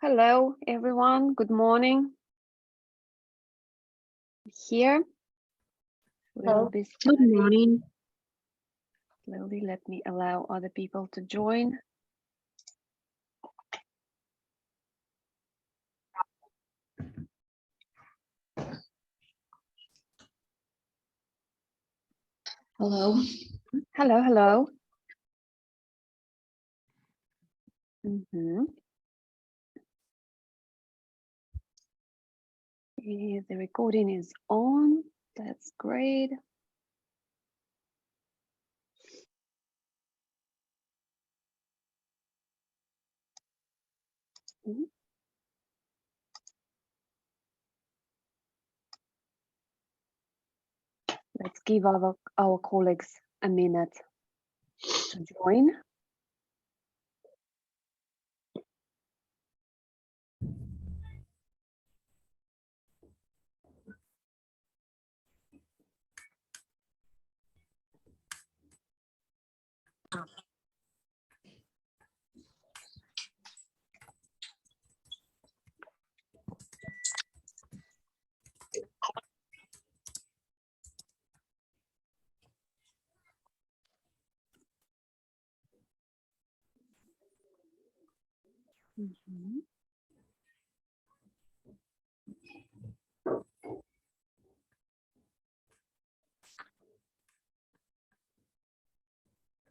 Hello, everyone. Good morning. Here. Hello. Good morning. Slowly, let me allow other people to join. Hello. Hello, hello. The recording is on. That's great. Let's give our colleagues a minute to join.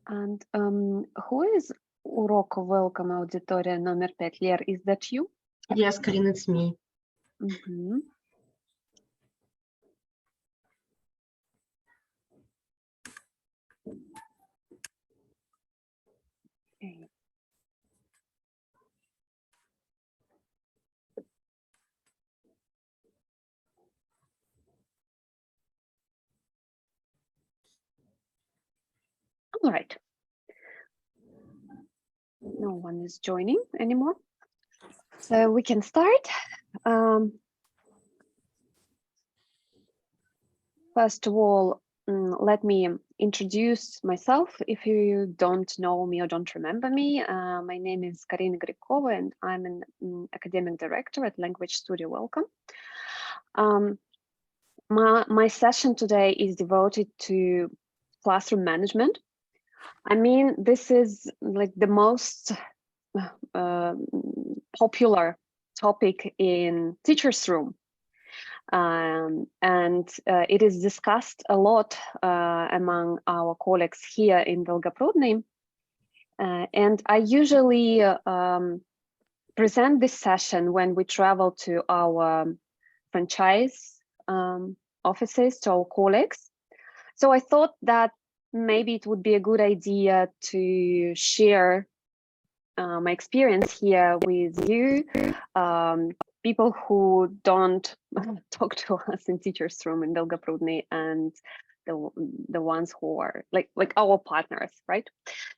And who is урок welcome аудитория номер 5? Лер, is that you? Yes, Karina, it's me. Okay. All right. No one is joining anymore. So we can start. First of all, let me introduce myself. If you don't know me or don't remember me, my name is Karina Gribkova, and I'm an academic director at Language Studio. Welcome. My session today is devoted to classroom management. I mean, this is like the most popular topic in teacher's room. And it is discussed a lot among our colleagues here in Долгопрудный. And I usually present this session when we travel to our franchise offices, to our colleagues. So I thought that maybe it would be a good idea to share my experience here with you, people who don't talk to us in teacher's room in Долгопрудный, and the ones who are like our partners, right?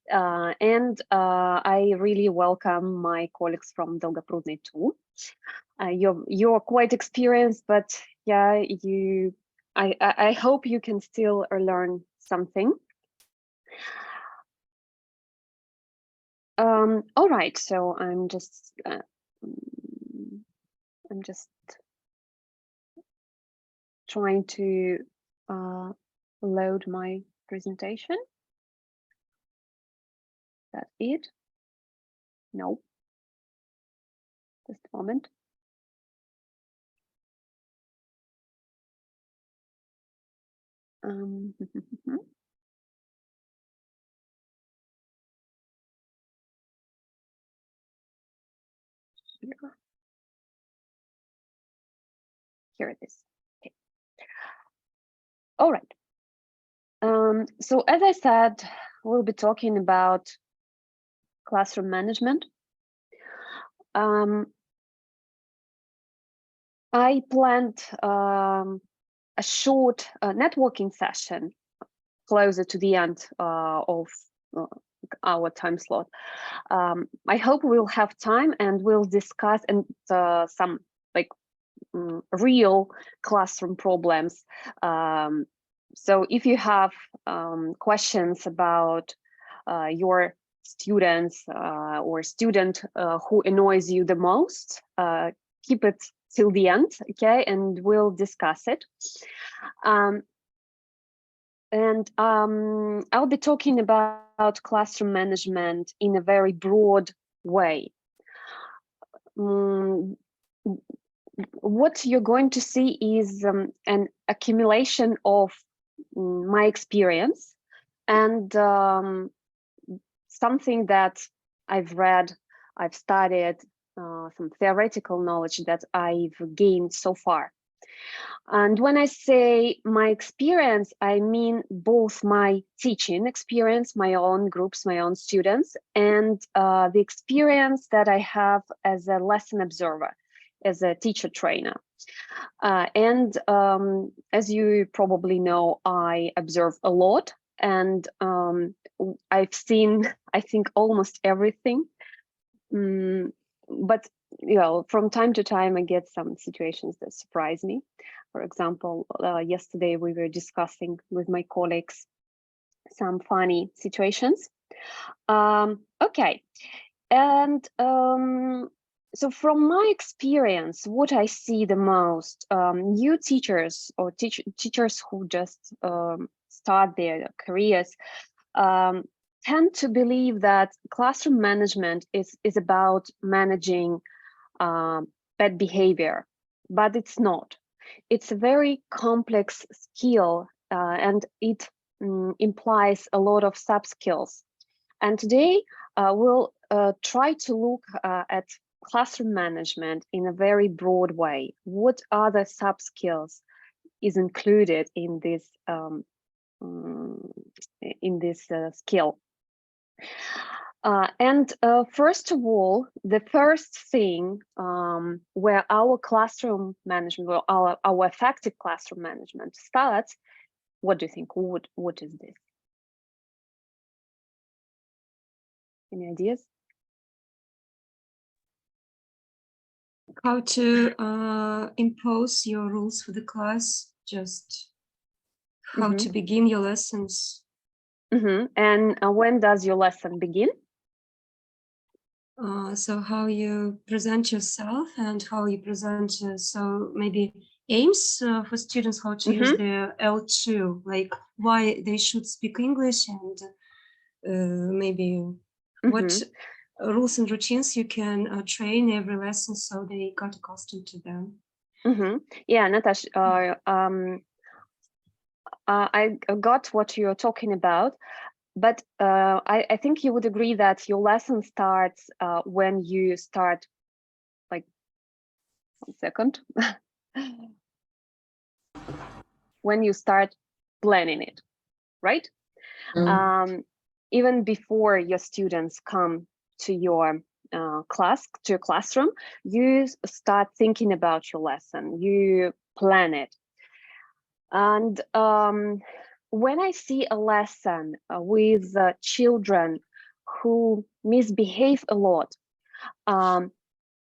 And I really welcome my colleagues from Долгопрудный too. You're quite experienced, but yeah, I hope you can still learn something. All right, so I'm just trying to load my presentation. That's it. No. Just a moment. Here it is. Okay. All right. So as I said, we'll be talking about classroom management. I planned a short networking session closer to the end of our time slot. I hope we'll have time and we'll discuss some like real classroom problems. So if you have questions about your students or student who annoys you the most, keep it till the end, okay, and we'll discuss it. I'll be talking about classroom management in a very broad way. What you're going to see is an accumulation of my experience and something that I've read, I've studied, some theoretical knowledge that I've gained so far. And when I say my experience, I mean both my teaching experience, my own groups, my own students, and the experience that I have as a lesson observer, as a teacher trainer. As you probably know, I observe a lot, and I've seen, I think, almost everything. But you know, from time to time, I get some situations that surprise me. For example, yesterday we were discussing with my colleagues some funny situations. Okay, and so from my experience, what I see the most, new teachers or teachers who just start their careers tend to believe that classroom management is about managing bad behavior, but it's not. It's a very complex skill and it implies a lot of sub-skills. And today we'll try to look at classroom management in a very broad way. What other sub-skills is included in this skill? First of all, the first thing where our classroom management, or our effective classroom management starts, what do you think? What is this? Any ideas? How to impose your rules for the class, just how to begin your lessons. And when does your lesson begin? So how you present yourself and how you present, so maybe aims for students, how to use their L2, like why they should speak English, and maybe what rules and routines you can train every lesson so they got accustomed to them. Yeah, Natasha, I got what you're talking about, but I think you would agree that your lesson starts when you start, like, 1 second, when you start planning it, right? Even before your students come to your classroom, you start thinking about your lesson, you plan it. And when I see a lesson with children who misbehave a lot,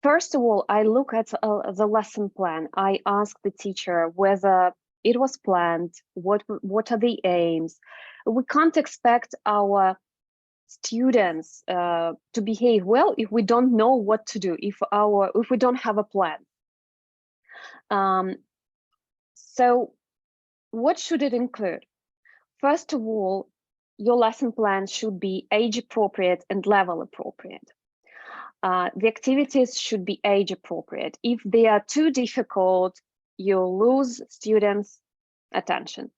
first of all, I look at the lesson plan. I ask the teacher whether it was planned, what are the aims. We can't expect our students to behave well if we don't know what to do, if we don't have a plan. So what should it include? First of all, your lesson plan should be age appropriate and level appropriate. The activities should be age appropriate. If they are too difficult, you'll lose students' attention.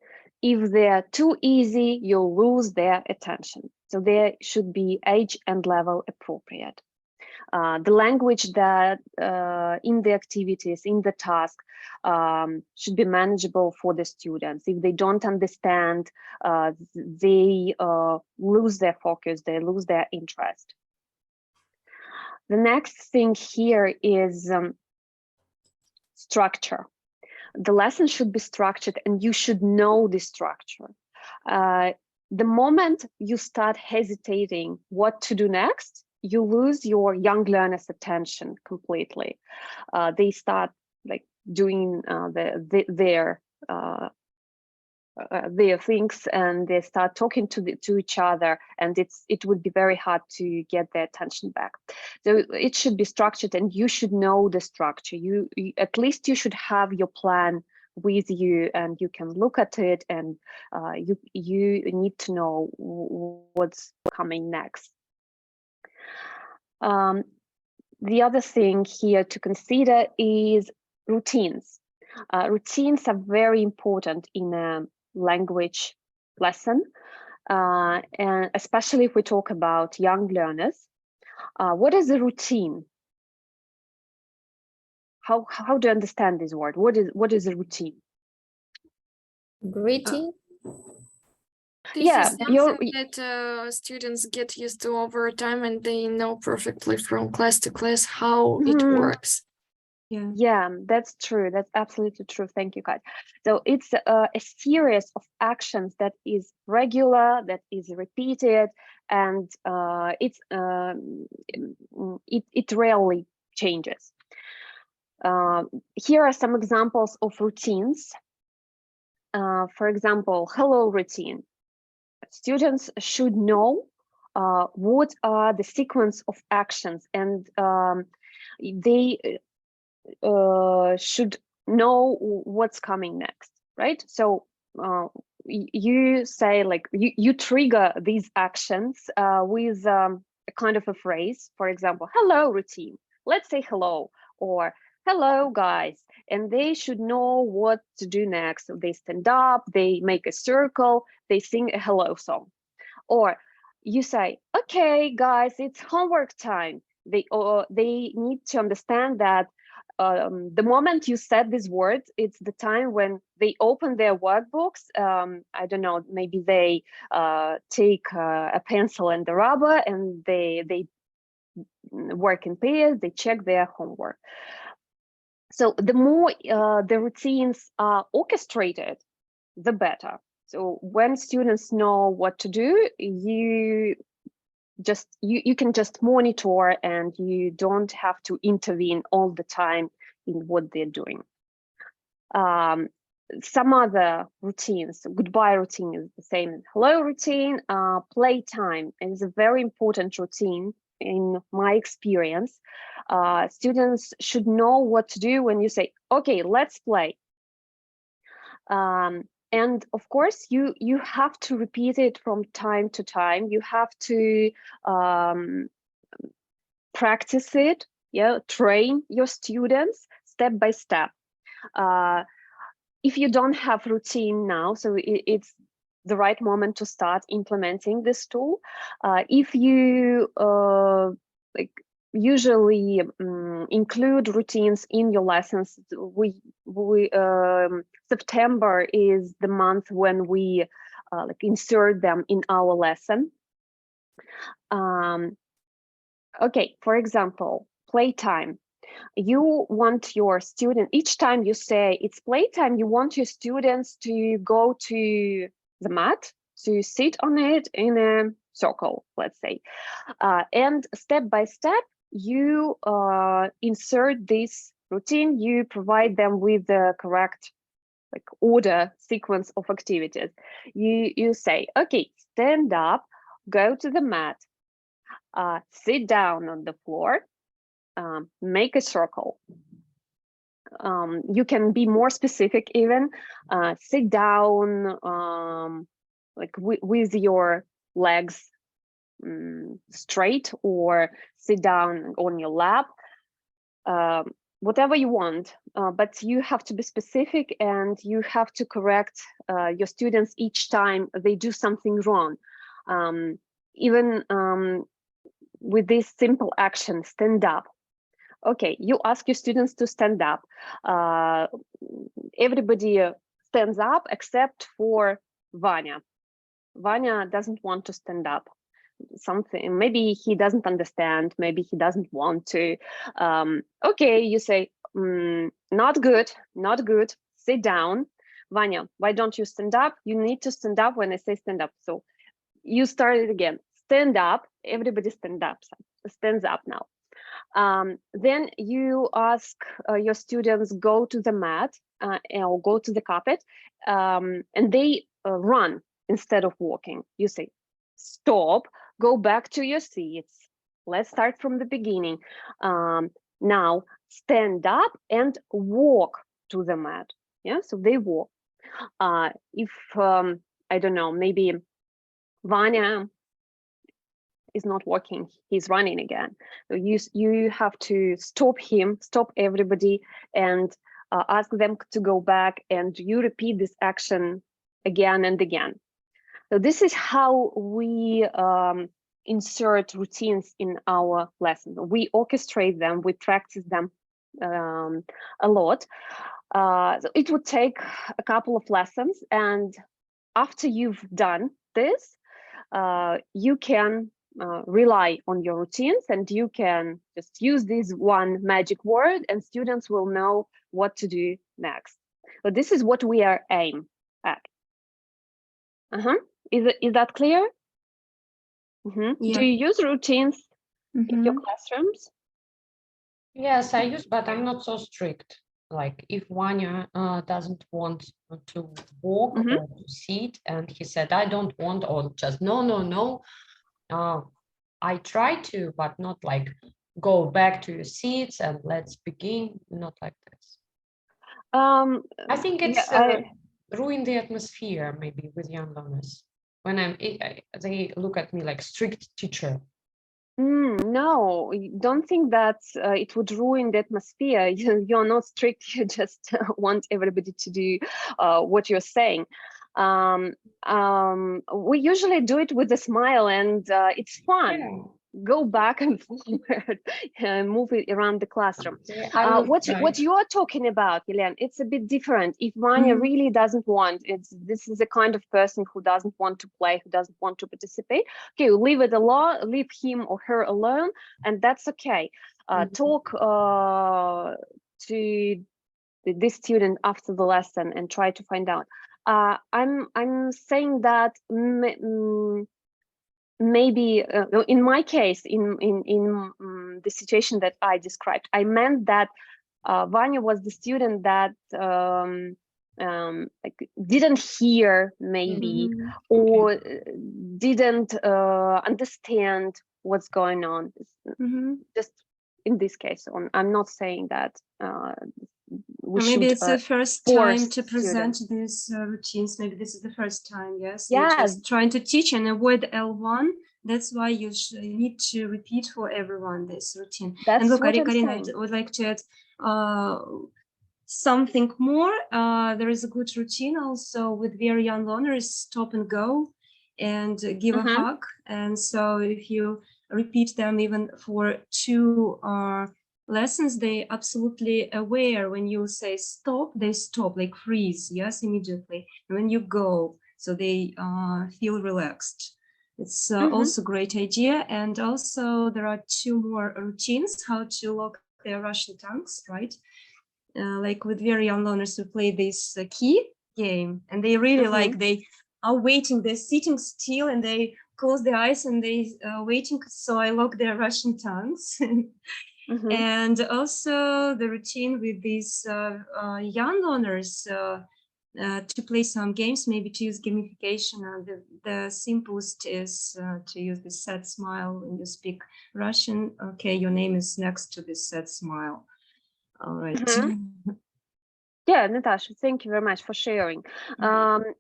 If they are too easy, you'll lose their attention. So they should be age and level appropriate. The language that in the activities, in the task, should be manageable for the students. If they don't understand, they lose their focus, they lose their interest. The next thing here is structure. The lesson should be structured and you should know the structure. The moment you start hesitating what to do next, you lose your young learners' attention completely. They start like doing their their things and they start talking to each other, and it would be very hard to get their attention back. So it should be structured, and you should know the structure. You at least you should have your plan with you, and you can look at it, and you need to know what's coming next. The other thing here to consider is routines. Routines are very important in a language lesson, and especially if we talk about young learners. What is a routine? How do you understand this word? What is a routine? Greeting. This is something that students get used to over time, and they know perfectly from class to class how it works. Yeah, that's true. That's absolutely true. Thank you, Kat. So it's a series of actions that is regular, that is repeated, and it rarely changes. Here are some examples of routines. For example, hello routine. Students should know what are the sequence of actions, and they should know what's coming next, right? So you say, like, you trigger these actions with a kind of a phrase. For example, hello routine. Let's say hello, or hello guys, and they should know what to do next. So they stand up, they make a circle, they sing a hello song. Or you say, okay guys, it's homework time. They need to understand that the moment you said these words, it's the time when they open their workbooks. I don't know, maybe they take a pencil and the rubber, and they work in pairs, they check their homework. So the more the routines are orchestrated, the better. So when students know what to do, you can just monitor, and you don't have to intervene all the time in what they're doing. Some other routines, goodbye routine is the same as hello routine. Playtime is a very important routine in my experience. Students should know what to do when you say, okay, let's play. And of course, you have to repeat it from time to time. You have to practice it, train your students step by step. If you don't have routine now, so it's the right moment to start implementing this tool. If you usually include routines in your lessons, September is the month when we insert them in our lesson. Okay, for example, playtime. You want your student, each time you say it's playtime, you want your students to go to the mat, to sit on it in a circle, let's say. And step by step, you insert this routine, you provide them with the correct order, sequence of activities. You say, okay, stand up, go to the mat, sit down on the floor, make a circle. You can be more specific even. Sit down with your legs straight, or sit down on your lap, whatever you want, but you have to be specific, and you have to correct your students each time they do something wrong. Even with this simple action, stand up. Okay, you ask your students to stand up. Everybody stands up except for Vanya. Vanya doesn't want to stand up. Something, maybe he doesn't understand, maybe he doesn't want to. Okay, you say, not good, not good, sit down. Vanya, why don't you stand up? You need to stand up when I say stand up. So you start it again, stand up, everybody stands up now. Then you ask your students, go to the mat, or go to the carpet, and they run instead of walking. You say, stop, go back to your seats. Let's start from the beginning. Now stand up and walk to the mat. Yeah, so they walk. If I don't know, maybe Vanya is not walking, he's running again. So you have to stop him, stop everybody, and ask them to go back, and you repeat this action again and again. So this is how we insert routines in our lesson. We orchestrate them, we practice them a lot. So it would take a couple of lessons, and after you've done this, you can rely on your routines, and you can just use this one magic word, and students will know what to do next. So this is what we are aiming at. Is that clear? Yeah. Do you use routines in your classrooms? Yes, I use, but I'm not so strict. Like if Vanya doesn't want to walk or to sit, and he said, I don't want, or just no. I try to, but not like go back to your seats and let's begin. Not like this. I think it's ruin the atmosphere maybe with young learners when they look at me like strict teacher. No, don't think that it would ruin the atmosphere. You're not strict, you just want everybody to do what you're saying. We usually do it with a smile, and it's fun. Yeah. Go back and forward and move it around the classroom. What you are talking about, Yelena, it's a bit different. If Vanya really doesn't want, this is the kind of person who doesn't want to play, who doesn't want to participate. Okay, leave it alone, leave him or her alone, and that's okay. Talk to this student after the lesson and try to find out. I'm saying that maybe in my case, in the situation that I described, I meant that Vanya was the student that like didn't hear maybe or didn't understand what's going on. Just in this case, I'm not saying that maybe it's the first time to present these routines. Maybe this is the first time. Yes. You're just trying to teach and avoid L1. That's why you need to repeat for everyone this routine. And look, Karina, I would like to add something more. There is a good routine also with very young learners: stop and go, and give a hug. And so if you repeat them even for 2 lessons, they absolutely aware. When you say stop, they stop, like freeze, yes, immediately. And when you go, so they feel relaxed. It's also a great idea. And also there are 2 more routines how to lock their Russian tongues, right? Like with very young learners, we play this key game, and they really like, they are waiting, they're sitting still and they close their eyes and they waiting. So I lock their Russian tongues. And also the routine with these young learners to play some games, maybe to use gamification. The simplest is to use the sad smile when you speak Russian. Okay, your name is next to this sad smile. All right. Yeah, Natasha, thank you very much for sharing.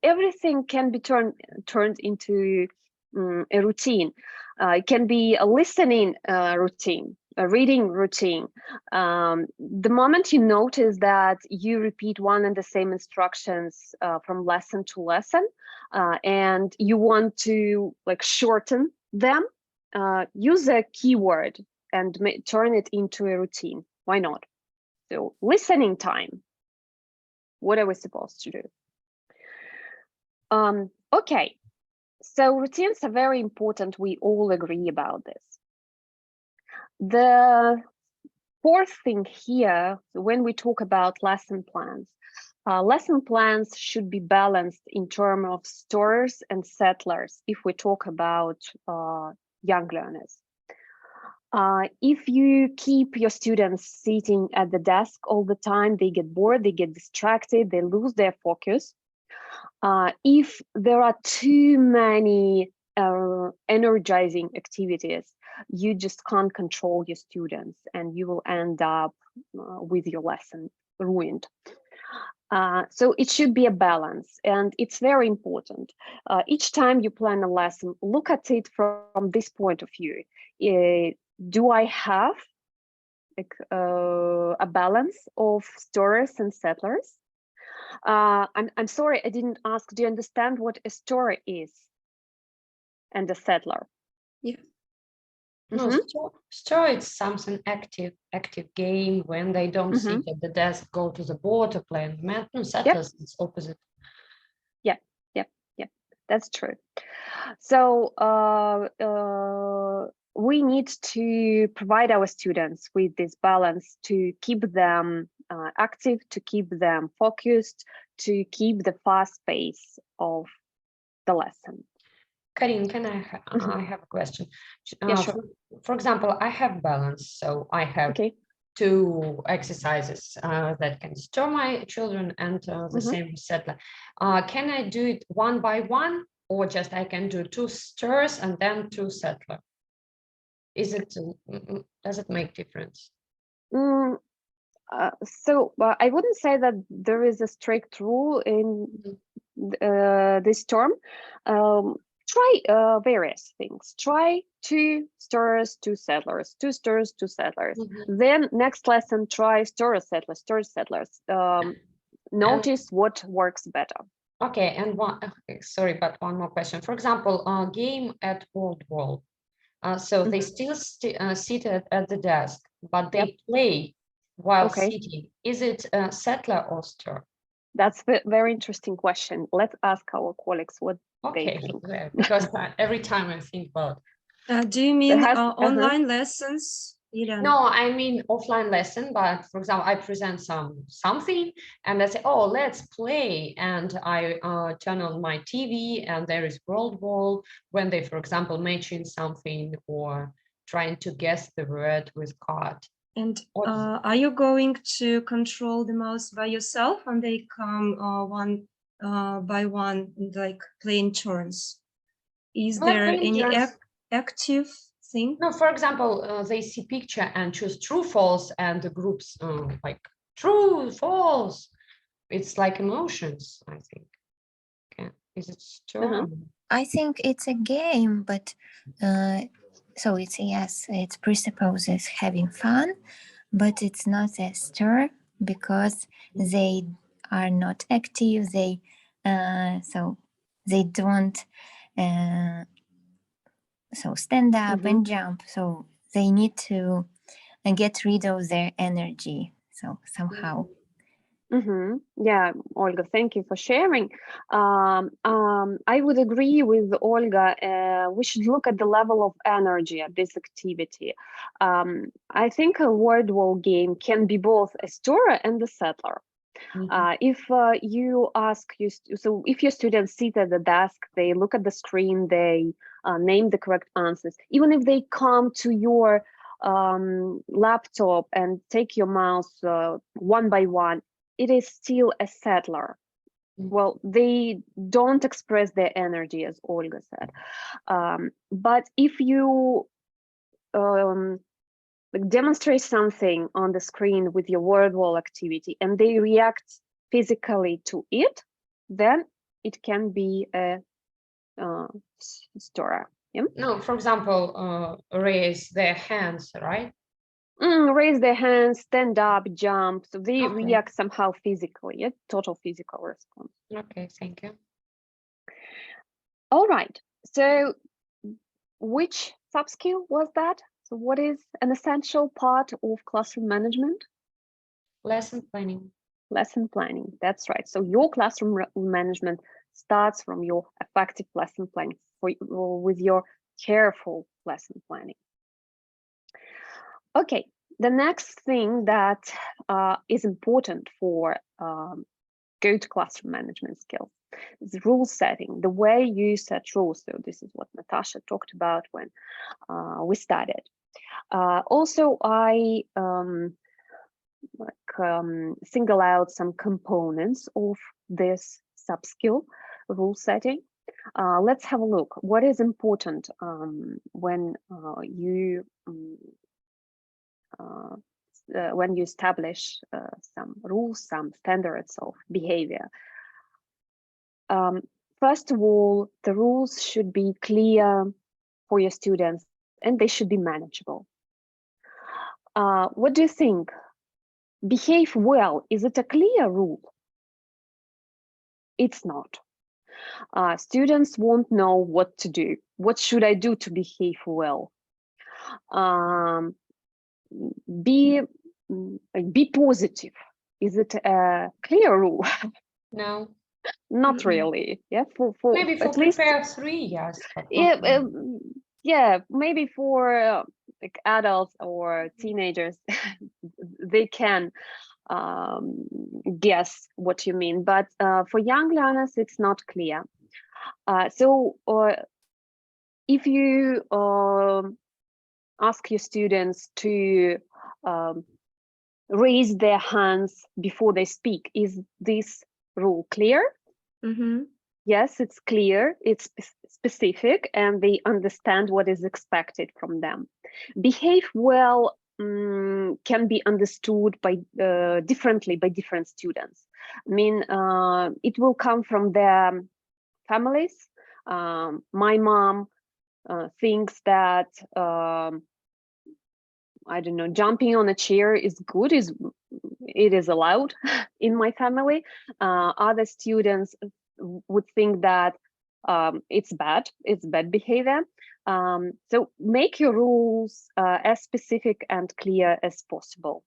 Everything can be turned into a routine. It can be a listening routine, a reading routine. The moment you notice that you repeat one and the same instructions from lesson to lesson, and you want to like shorten them, use a keyword and turn it into a routine. Why not? So listening time. What are we supposed to do? Okay, so routines are very important. We all agree about this. The 4th thing here, when we talk about lesson plans should be balanced in terms of starters and settlers if we talk about young learners. If you keep your students sitting at the desk all the time, they get bored, they get distracted, they lose their focus. If there are too many energizing activities, you just can't control your students and you will end up with your lesson ruined. So it should be a balance, and it's very important. Each time you plan a lesson, look at it from this point of view. Do I have a balance of stirrers and settlers? I'm sorry, I didn't ask. Do you understand what a stirrer is and a settler? Yeah. No, stir it's something active game when they don't sit at the desk, go to the board or play. No, settlers, it's opposite. Yeah, that's true. So we need to provide our students with this balance to keep them active, to keep them focused, to keep the fast pace of the lesson. Karina, can I have a question? Yeah, sure. For example, I have balance, so I have 2 exercises that can stir my children and the same with settler. Can I do it one by one, or just I can do 2 stirs and then 2 settler? Is it does it make difference? So I wouldn't say that there is a strict rule in this term. Try various things. Try 2 stirrers, 2 settlers, 2 stirrers, 2 settlers. Then next lesson, try stirrer settlers, stirrer settlers. Notice what works better. Okay, and sorry, but one more question. For example, game at World Wall. So they still seated at the desk, but they play while sitting. Is it settler or stir? That's a very interesting question. Let's ask our colleagues what they think. Because every time I think about. Do you mean online lessons? No, I mean offline lesson. But for example, I present something, and I say, "Oh, let's play," and I turn on my TV, and there is World Wall when they, for example, matching something or trying to guess the word with card. And are you going to control the mouse by yourself, and they come one by one, like playing turns? Is there any active thing? No, for example, they see picture and choose true, false, and the groups like true, false. It's like emotions, I think. Okay. Is it true? I think it's a game, but so it's it presupposes having fun, but it's not a stir because they are not active. They so they don't so stand up and jump. So they need to get rid of their energy. So somehow. Yeah, Olga, thank you for sharing. I would agree with Olga. We should look at the level of energy at this activity. I think a word wall game can be both a stirrer and a settler. If you ask so if your students sit at the desk, they look at the screen, they name the correct answers. Even if they come to your laptop and take your mouse one by one, it is still a settler. Well, they don't express their energy, as Olga said. But if you demonstrate something on the screen with your word wall activity and they react physically to it, then it can be a stirrer. No, for example, raise their hands, right? Raise their hands, stand up, jump. So they react somehow physically, total physical response. Okay, thank you. All right. So which sub-skill was that? So what is an essential part of classroom management? Lesson planning. Lesson planning, that's right. So your classroom management starts from your effective lesson planning, with your careful lesson planning. Okay, the next thing that is important for good classroom management skills is rule setting, the way you set rules. So this is what Natasha talked about when we started. Also, I single out some components of this sub-skill rule setting. Let's have a look. What is important when you establish some rules, some standards of behavior? First of all, the rules should be clear for your students and they should be manageable. What do you think? Behave well, is it a clear rule? It's not. Students won't know what to do. What should I do to behave well? Be positive. Is it a clear rule? No. Not really. Yeah, for maybe for at least prepare 3 years. Yeah, yeah, maybe for like adults or teenagers, they can guess what you mean, but for young learners, it's not clear. So if you ask your students to raise their hands before they speak, is this rule clear? Mm-hmm. Yes, it's clear, it's specific, and they understand what is expected from them. Behave well can be understood by differently by different students. I mean, it will come from their families. My mom thinks that I don't know, jumping on a chair is good, it is allowed in my family. Other students would think that it's bad behavior. So make your rules as specific and clear as possible.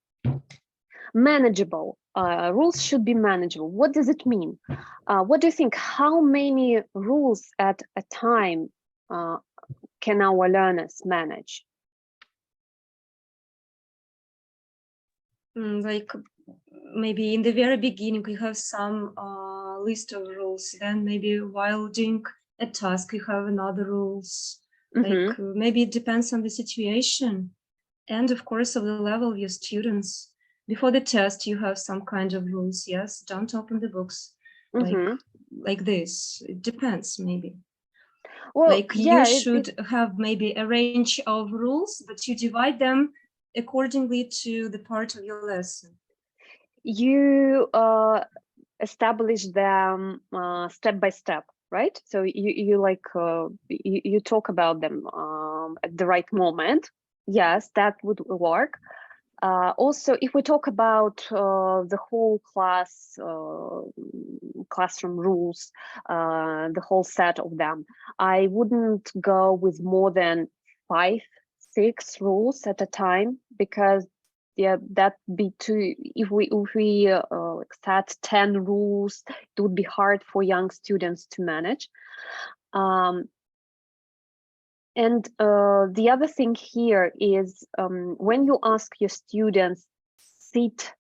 Manageable. Rules should be manageable. What does it mean? What do you think? How many rules at a time can our learners manage? Like maybe in the very beginning we have some list of rules, then maybe while doing a task you have another rules. Like maybe it depends on the situation and of course of the level of your students. Before the test you have some kind of rules. Yes, don't open the books like this. It depends maybe. Well, like you should have maybe a range of rules, but you divide them accordingly to the part of your lesson. You establish them step by step, right? So you like you talk about them at the right moment. Yes, that would work. Also, if we talk about the whole classroom rules, the whole set of them, I wouldn't go with more than 5-6 rules at a time, because that'd be too. If we set 10 rules, it would be hard for young students to manage. And the other thing here is when you ask your students sit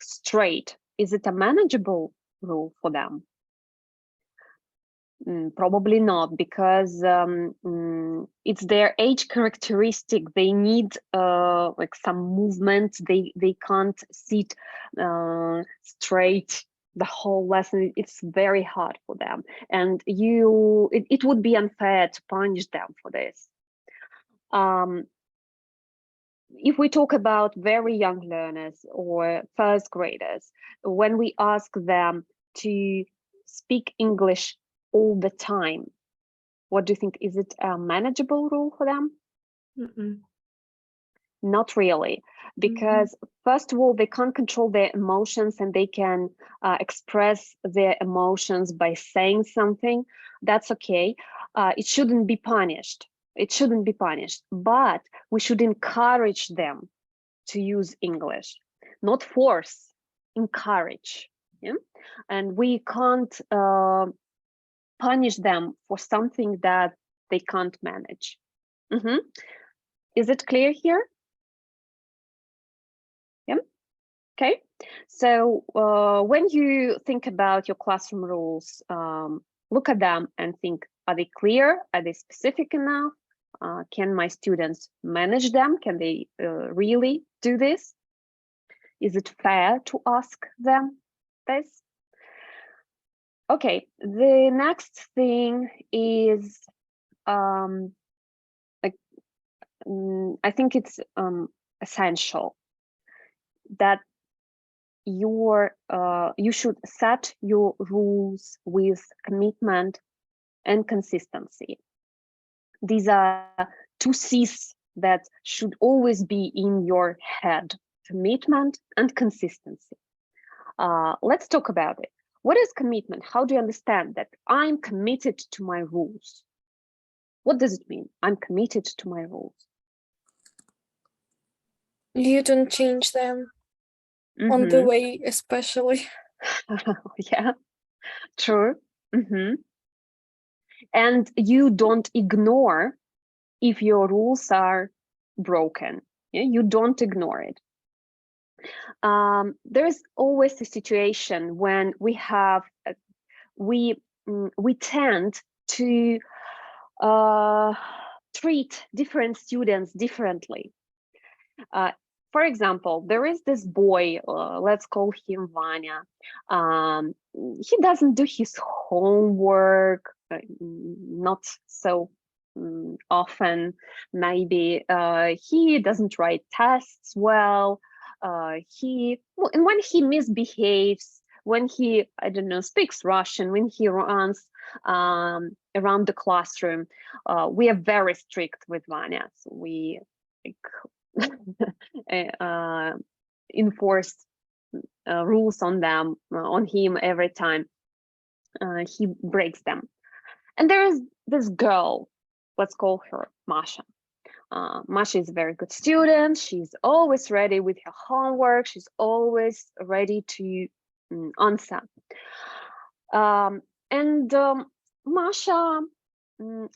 straight, is it a manageable rule for them? Probably not, because it's their age characteristic. They need like some movement. They can't sit straight the whole lesson. It's very hard for them, and it would be unfair to punish them for this. If we talk about very young learners or first graders, when we ask them to speak English all the time, what do you think? Is it a manageable rule for them? Not really, because first of all, they can't control their emotions, and they can express their emotions by saying something. That's okay. It shouldn't be punished. It shouldn't be punished, but we should encourage them to use English, not force, encourage. Yeah? And we can't punish them for something that they can't manage. Is it clear here? Yeah. Okay. So when you think about your classroom rules, look at them and think: are they clear? Are they specific enough? can my students manage them? Can they really do this? Is it fair to ask them this? Okay, the next thing is, I think it's essential that you should set your rules with commitment and consistency. These are two C's that should always be in your head: commitment and consistency. Let's talk about it. What is commitment? How do you understand that I'm committed to my rules? What does it mean? I'm committed to my rules. You don't change them on the way, especially. Yeah, true. And you don't ignore if your rules are broken. Yeah? You don't ignore it. There's always a situation when we have we tend to treat different students differently. For example, there is this boy, let's call him Vanya. He doesn't do his homework, not so often, maybe. He doesn't write tests well. And when he misbehaves, when he, I don't know, speaks Russian, when he runs around the classroom, we are very strict with Vanya. So we enforce rules on him every time he breaks them. And there is this girl, let's call her Masha. Masha is a very good student. She's always ready with her homework. She's always ready to answer. Masha,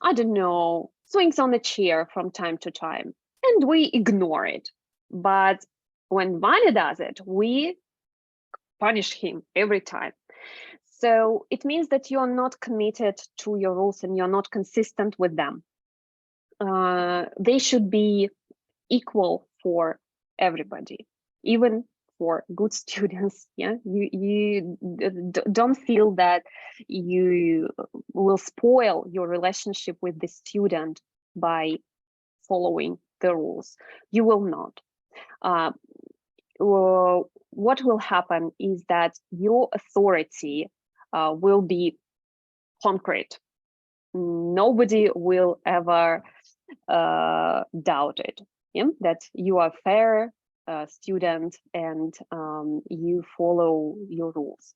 I don't know, swings on a chair from time to time, and we ignore it. But when Vanya does it, we punish him every time. So it means that you're not committed to your rules and you're not consistent with them. They should be equal for everybody, even for good students. Yeah, you don't feel that you will spoil your relationship with the student by following the rules. You will not. What will happen is that your authority will be concrete. Nobody will ever doubt it, yeah? That you are a fair student and you follow your rules.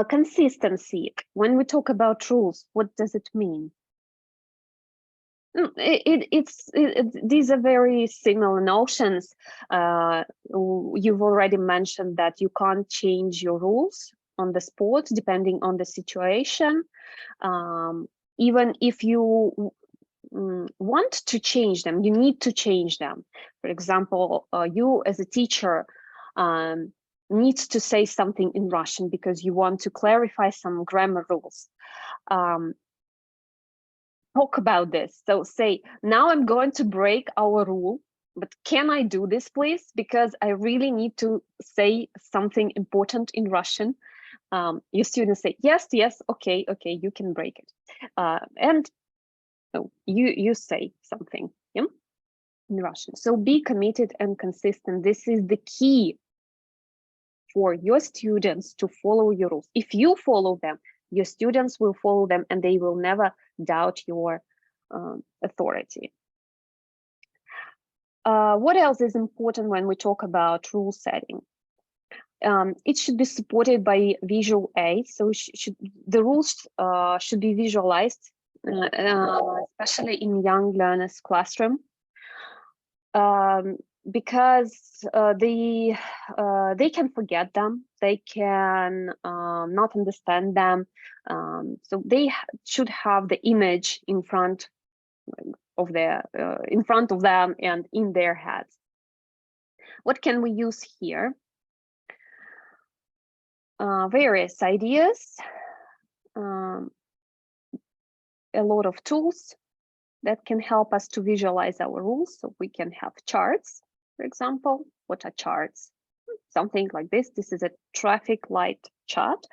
Consistency. When we talk about rules, what does it mean? These are very similar notions. You've already mentioned that you can't change your rules on the spot depending on the situation. Even if you want to change them, you need to change them. For example, you as a teacher need to say something in Russian because you want to clarify some grammar rules. Talk about this. So say, now I'm going to break our rule, but can I do this, please? Because I really need to say something important in Russian. Your students say, yes, okay, you can break it. And so you say something, yeah, in Russian. So be committed and consistent. This is the key for your students to follow your rules. If you follow them, your students will follow them and they will never doubt your authority. What else is important when we talk about rule setting? It should be supported by visual aids. So the rules should be visualized, especially in young learners' classroom, because they can forget them, they can not understand them. So they should have the image in front of them and in their heads. What can we use here? Various ideas, a lot of tools. that can help us to visualize our rules. So we can have charts, for example. What are charts? Something like this. This is a traffic light chart.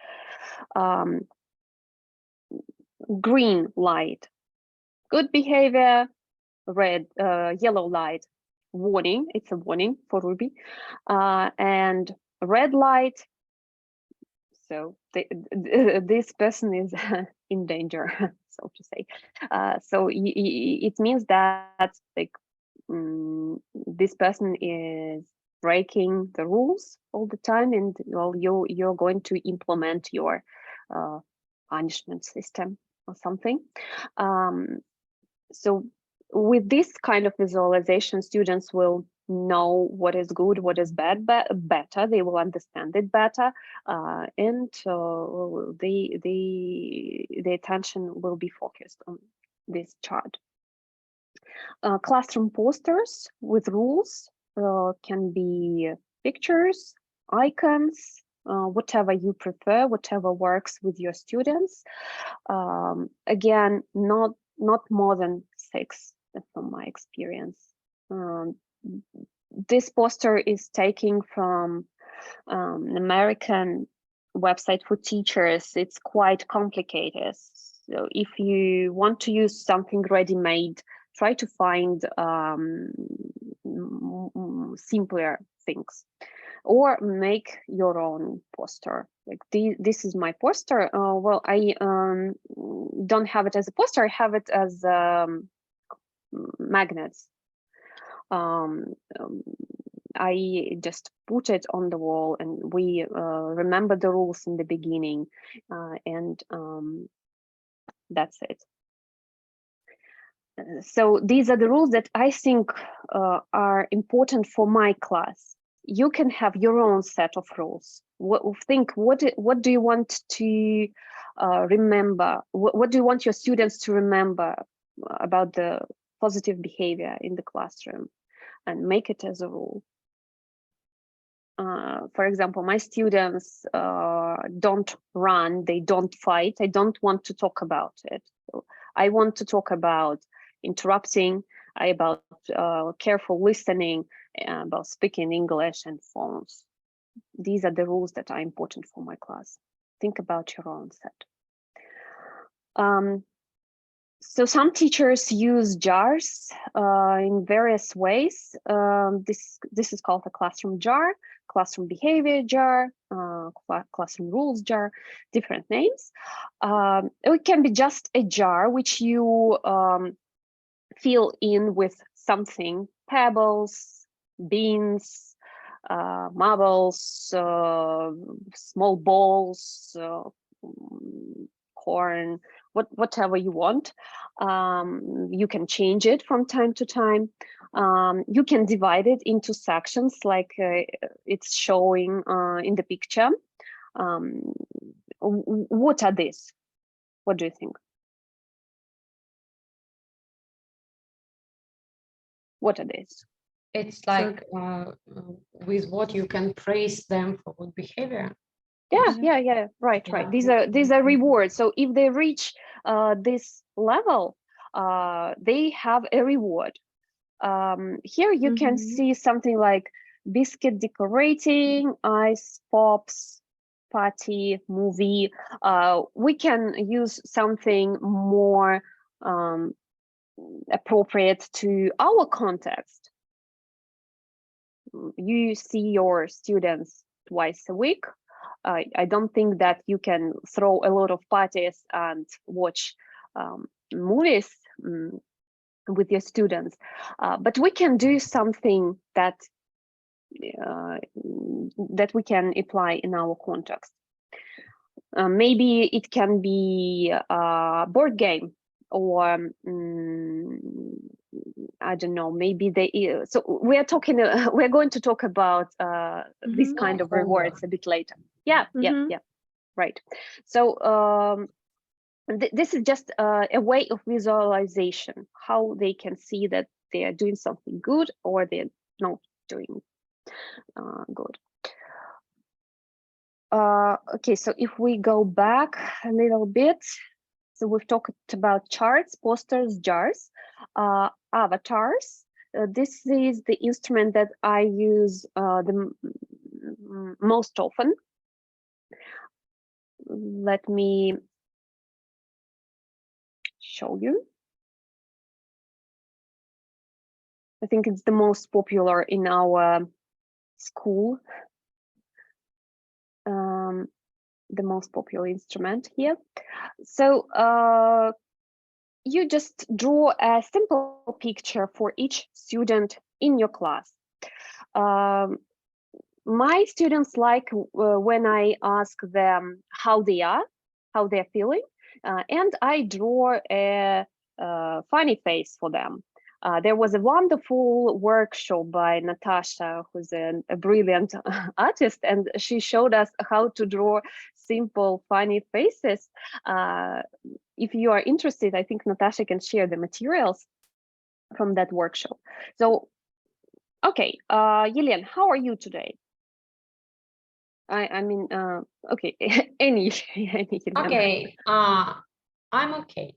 Green light, good behavior. Red, yellow light, warning. It's a warning for Ruby. And red light. So this person is in danger, so to say. So it means that like this person is breaking the rules all the time, and well, you're going to implement your punishment system or something. So with this kind of visualization, students will know what is good, what is bad, better. They will understand it better, and the attention will be focused on this chart. Classroom posters with rules can be pictures, icons, whatever you prefer, whatever works with your students. Again, not more than 6 from my experience. This poster is taken from an American website for teachers. It's quite complicated. So if you want to use something ready-made, try to find simpler things, or make your own poster. Like this is my poster. Well, I don't have it as a poster. I have it as magnets. I just put it on the wall, and we remember the rules in the beginning, and that's it. So these are the rules that I think are important for my class. You can have your own set of rules. What do you want to remember? What do you want your students to remember about the positive behavior in the classroom, and make it as a rule. For example, my students don't run, they don't fight. I don't want to talk about it. So I want to talk about interrupting, about careful listening, about speaking English and phones. These are the rules that are important for my class. Think about your own set. So some teachers use jars in various ways. This is called a classroom jar, classroom behavior jar, classroom rules jar, different names. It can be just a jar which you fill in with something, pebbles, beans, marbles, small balls, corn, whatever you want. You can change it from time to time. You can divide it into sections like it's showing in the picture. What are these? What do you think? What are these? It's like with what you can praise them for good behavior. Yeah, right. These are rewards. So if they reach this level, they have a reward. Here you can see something like biscuit decorating, ice pops, party, movie. We can use something more appropriate to our context. You see your students twice a week. I don't think that you can throw a lot of parties and watch movies with your students, but we can do something that that we can apply in our context. Maybe it can be a board game, or I don't know, maybe they. So we're going to talk about this kind of rewards a bit later. Yeah, right. So this is just a way of visualization, how they can see that they are doing something good or they're not doing good. Okay, so if we go back a little bit, So we've talked about charts, posters, jars, avatars. This is the instrument that I use the most often. Let me show you. I think it's the most popular in our school. The most popular instrument here. So you just draw a simple picture for each student in your class. My students like when I ask them how they are, how they're feeling, and I draw a funny face for them. There was a wonderful workshop by Natasha, who's a brilliant artist, and she showed us how to draw simple, funny faces. If you are interested, I think Natasha can share the materials from that workshop. So, okay, Yelena, how are you today? I mean, okay, any Okay, I'm okay.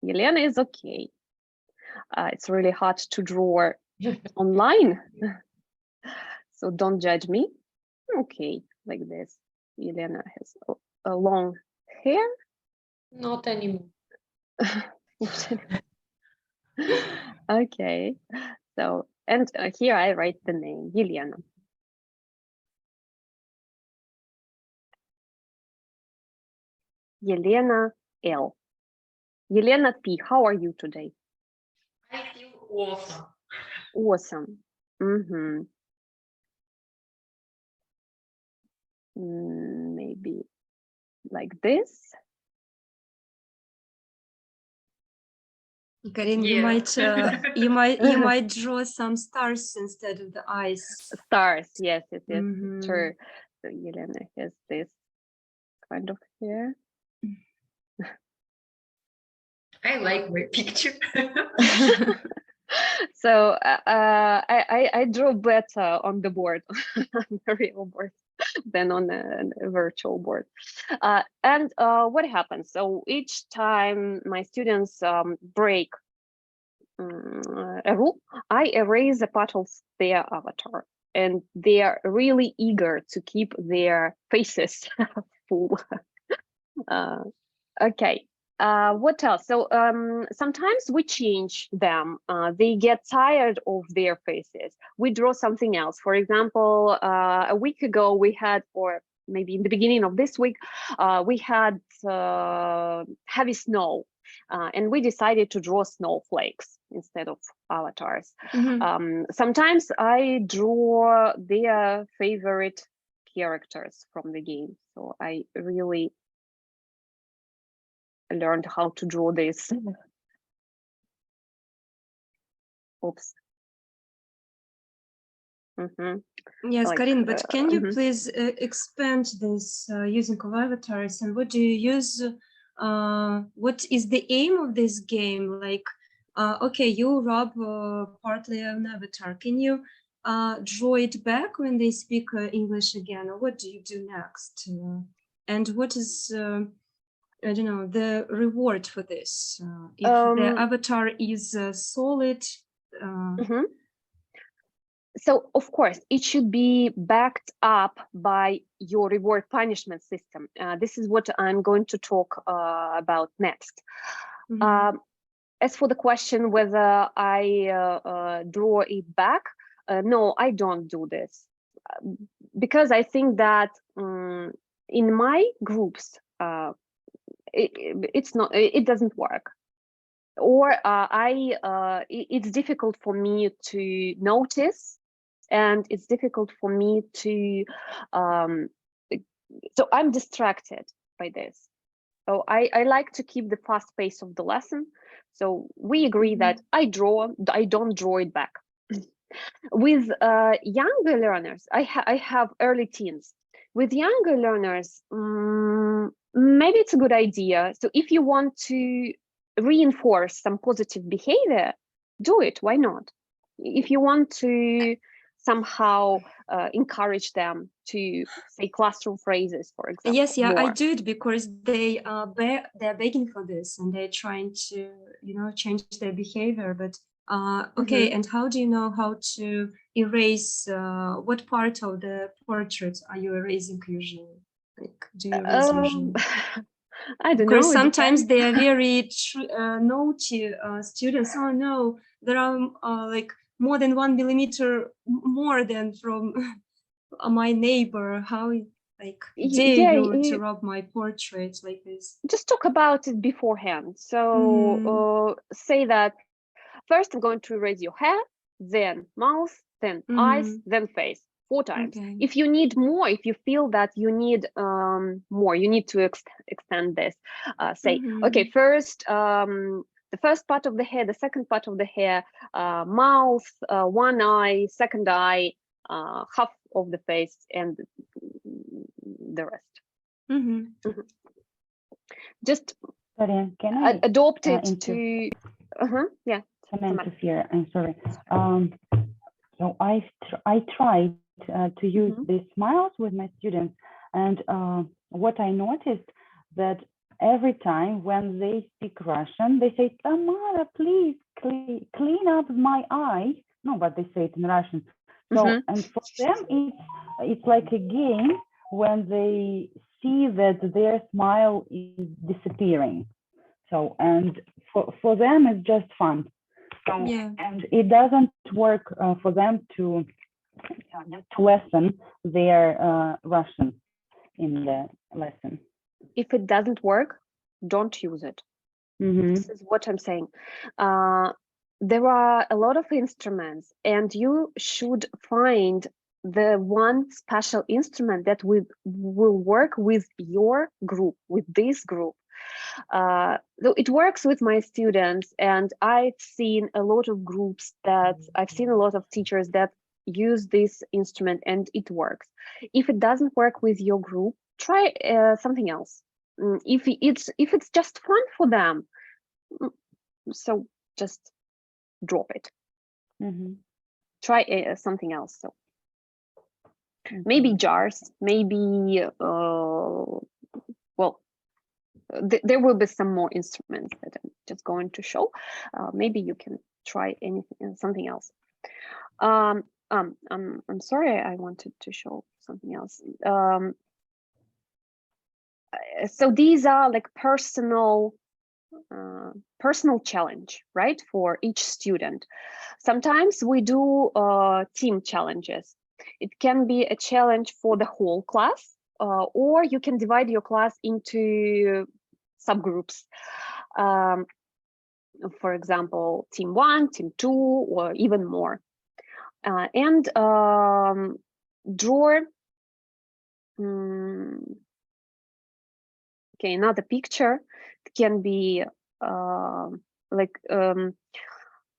Yelena is okay. It's really hard to draw online, so don't judge me. Okay, like this. Yelena has a long hair. Not anymore. Okay, so, and here I write the name, Yelena. Yelena L. Yelena P, how are you today? I feel awesome. Awesome. Maybe like this. Karina, Yeah. you might draw some stars instead of the eyes. Stars, yes, true. So Yelena has this kind of hair. I like my picture. So I draw better on the board, on the real board, than on a virtual board. And what happens? So each time my students break a rule, I erase a part of their avatar, and they are really eager to keep their faces full. Okay. What else? So sometimes we change them. They get tired of their faces. We draw something else. For example, a week ago we had, or maybe in the beginning of this week, we had heavy snow, and we decided to draw snowflakes instead of avatars. Sometimes I draw their favorite characters from the game. So I really learned how to draw this. Oops. Yes, Like, Karina, but can you please expand this using of avatars, and what do you use? What is the aim of this game? Like, okay, you rub partly an avatar. Can you draw it back when they speak English again, or what do you do next? And what is I don't know, the reward for this? If the avatar is solid. So, of course, it should be backed up by your reward punishment system. This is what I'm going to talk about next. As for the question whether I draw it back, no, I don't do this. Because I think that in my groups, it doesn't work. Or it's difficult for me to notice, and it's difficult for me to, so I'm distracted by this. So I like to keep the fast pace of the lesson. So we agree that I don't draw it back. With younger learners, I have early teens. With younger learners, maybe it's a good idea. So if you want to reinforce some positive behavior, do it. Why not? If you want to somehow encourage them to say classroom phrases, for example. Yes, yeah, I more. do it because they're begging for this and they're trying to, you know, change their behavior. But okay, and how do you know how to erase? What part of the portrait are you erasing usually? Like, do you erase usually? I don't Because know. sometimes they are very naughty students. Oh no, there are like more than 1 millimeter more than from my neighbor. How like dare you to rob my portrait like this? Just talk about it beforehand. So say that first I'm going to erase your hair, then mouth, then eyes, then face. 4 times. Okay. If you need more, if you feel that you need more, you need to extend this. Say, okay, first the first part of the hair, the second part of the hair, mouth, 1 eye, second eye, half of the face, and the rest. Just Sorry, can I adopt it to. Yeah. Samantha here. I'm sorry. So I tried to use these smiles with my students, and what I noticed that every time when they speak Russian, they say, "Tamara, please clean up my eye." No, but they say it in Russian. So and for them, it's like a game when they see that their smile is disappearing. So and for them, it's just fun. So, and it doesn't work for them to lessen their Russian in the lesson. If it doesn't work, don't use it. This is what I'm saying. There are a lot of instruments, and you should find the one special instrument that will work with your group, with this group. Though it works with my students, and I've seen a lot of groups I've seen a lot of teachers that use this instrument and it works. If it doesn't work with your group, try something else. If it's just fun for them, so just drop it. Try something else. So maybe jars, maybe well, there will be some more instruments that I'm just going to show. Maybe you can try something else. I'm sorry, I wanted to show something else. So these are like personal challenge, right, for each student. Sometimes we do team challenges. It can be a challenge for the whole class, or you can divide your class into subgroups. For example, team 1, team 2, or even more. And draw okay, another picture. It can be like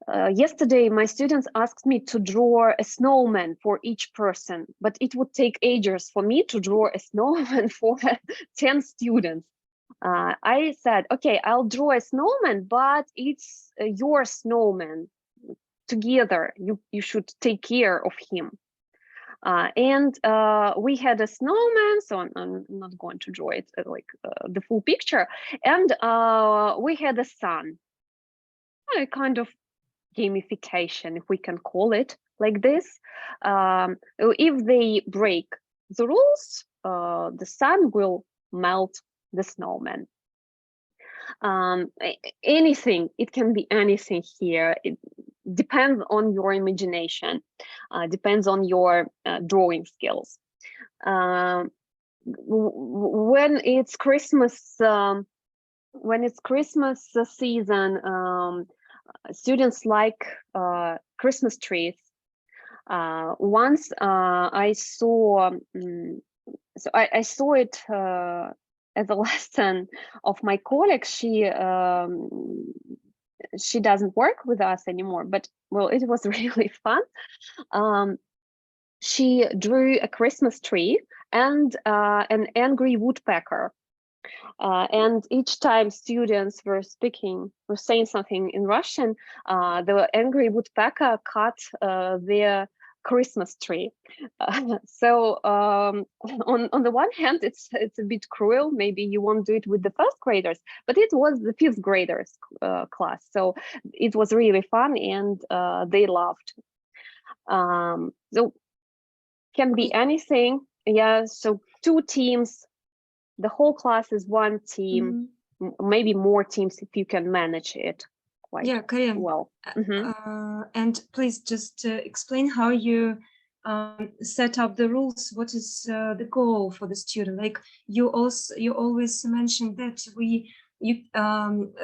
yesterday my students asked me to draw a snowman for each person, but it would take ages for me to draw a snowman for 10 students. I said, okay, I'll draw a snowman, but it's your snowman. Together, you should take care of him. And we had a snowman, so I'm not going to draw it like the full picture. And we had a sun, a kind of gamification, if we can call it like this. If they break the rules, the sun will melt the snowman. Anything, it can be anything here. It depends on your imagination, depends on your drawing skills. When it's Christmas season, students like Christmas trees. Once I saw, so I saw it as a lesson of my colleague. She doesn't work with us anymore, but well, it was really fun. She drew a Christmas tree and an angry woodpecker. And each time students were saying something in Russian, the angry woodpecker cut their Christmas tree. So on the one hand, it's a bit cruel. Maybe you won't do it with the first graders, but it was the fifth graders class. So it was really fun, and they loved. So can be anything. Yeah. So 2 teams, the whole class is 1 team, maybe more teams if you can manage it quite Karina. well. And please just explain how you set up the rules. What is the goal for the student? Like you always mentioned that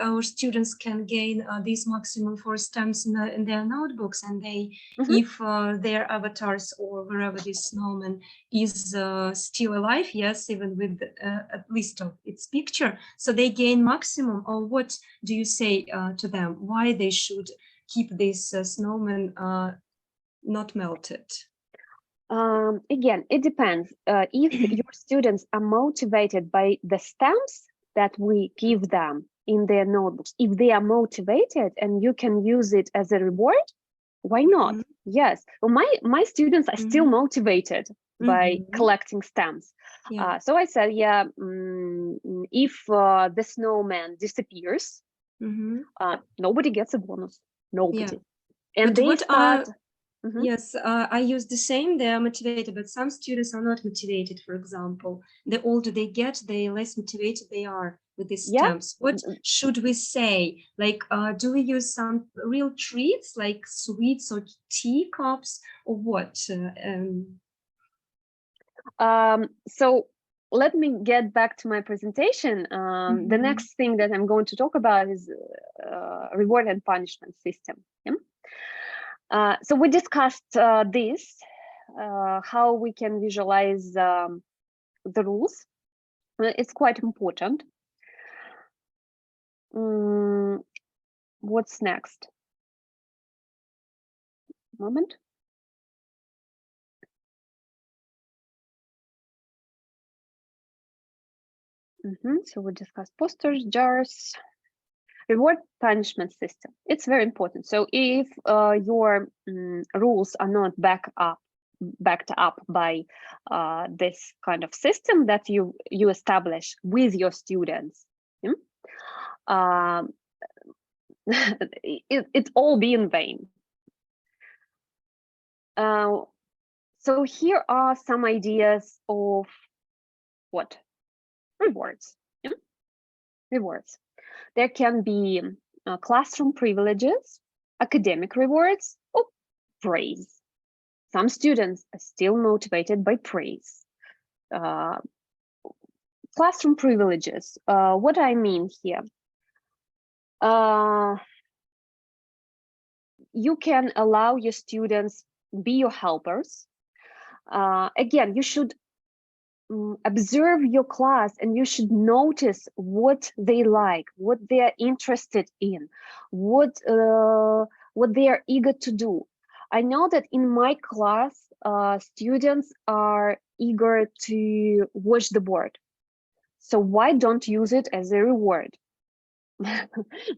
our students can gain these maximum 4 stamps in their notebooks, and they, if their avatars or wherever this snowman is still alive, yes, even with at least of its picture, so they gain maximum. Or what do you say to them? Why they should keep this snowman not melted? Again, it depends. If your students are motivated by the stamps that we give them in their notebooks, if they are motivated and you can use it as a reward, why not? Yes. Well, my students are still motivated by collecting stamps. So I said, if the snowman disappears, nobody gets a bonus. Nobody. And but they start. Yes, I use the same. They are motivated, but some students are not motivated. For example, the older they get, the less motivated they are with these stamps. What should we say? Like, do we use some real treats like sweets or teacups, or what? So let me get back to my presentation. The next thing that I'm going to talk about is reward and punishment system. So we discussed this, how we can visualize the rules. It's quite important. What's next? Moment. So we discussed posters, jars, reward punishment system. It's very important. So if your rules are not backed up by this kind of system that you establish with your students, it's all be in vain. So here are some ideas of what? Rewards. Rewards. There can be classroom privileges, academic rewards, or praise. Some students are still motivated by praise. Classroom privileges. What I mean here? You can allow your students be your helpers. Again, you should observe your class, and you should notice what they like, what they are interested in, what they are eager to do. I know that in my class, students are eager to watch the board. So why don't use it as a reward?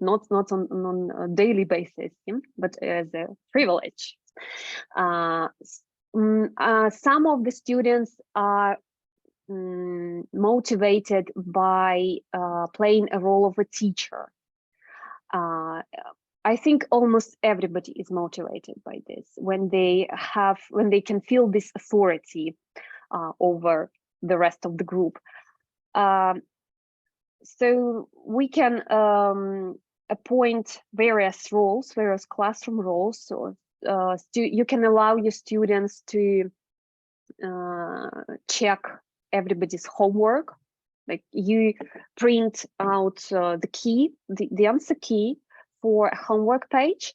not on a daily basis, but as a privilege. Some of the students are motivated by playing a role of a teacher. I think almost everybody is motivated by this when they can feel this authority over the rest of the group. So we can appoint various roles, various classroom roles. So you can allow your students to check everybody's homework. Like you print out the key, the answer key for a homework page.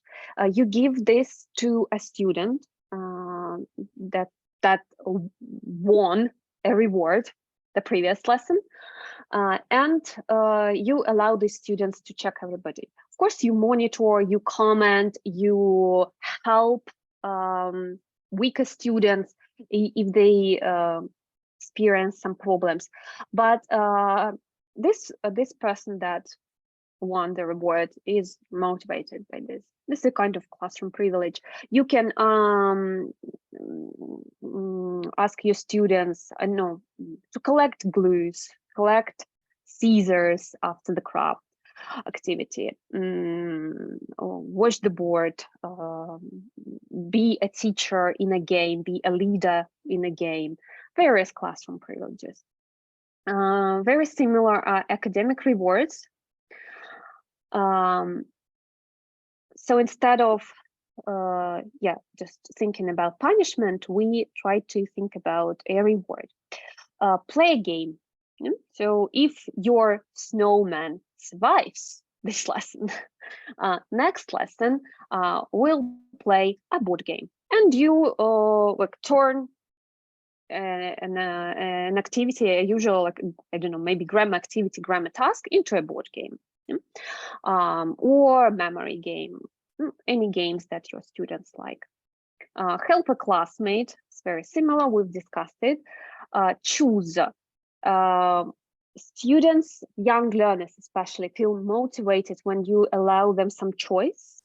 You give this to a student that won a reward the previous lesson, and you allow the students to check everybody. Of course, you monitor, you comment, you help weaker students if they experience some problems. But this person that won the reward is motivated by this. This is a kind of classroom privilege. You can ask your students, I know, to collect glues, collect scissors after the craft activity, watch the board, be a teacher in a game, be a leader in a game, various classroom privileges. Very similar are academic rewards. So instead of just thinking about punishment, we try to think about a reward. Play a game. So if your snowman survives this lesson, next lesson we'll play a board game, and you turn an activity, a usual, like, I don't know, maybe grammar activity, grammar task, into a board game, or memory game, any games that your students like. Help a classmate, it's very similar, we've discussed it. Choose. Students, young learners especially, feel motivated when you allow them some choice,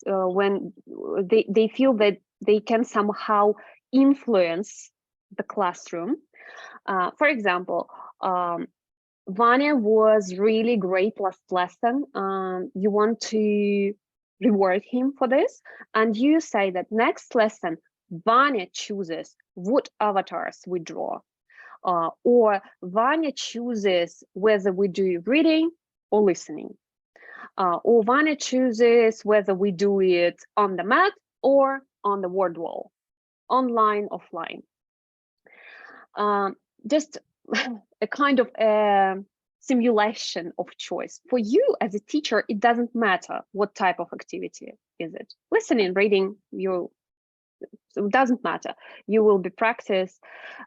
when they feel that they can somehow influence the classroom. For example, Vanya was really great last lesson. You want to reward him for this, and you say that next lesson Vanya chooses what avatars we draw, or Vanya chooses whether we do reading or listening, or Vanya chooses whether we do it on the mat or on the word wall, online, offline. Just a kind of a simulation of choice. For you as a teacher, it doesn't matter what type of activity is it. Listening, reading, so it doesn't matter. You will be practicing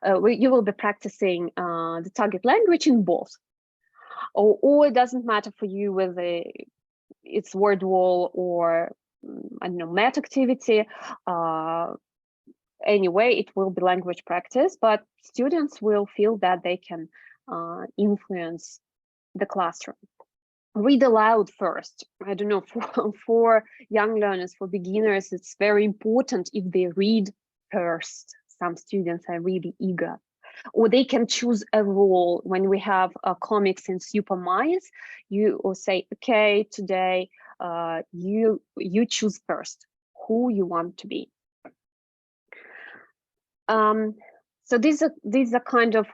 the target language in both. Or it doesn't matter for you whether it's word wall or, I don't know, math activity. Anyway, it will be language practice, but students will feel that they can influence the classroom. Read aloud first. I don't know, for young learners, for beginners, it's very important if they read first. Some students are really eager. Or they can choose a role. When we have comics in Super Minds, you will say, okay, today you choose first who you want to be. So these are kind of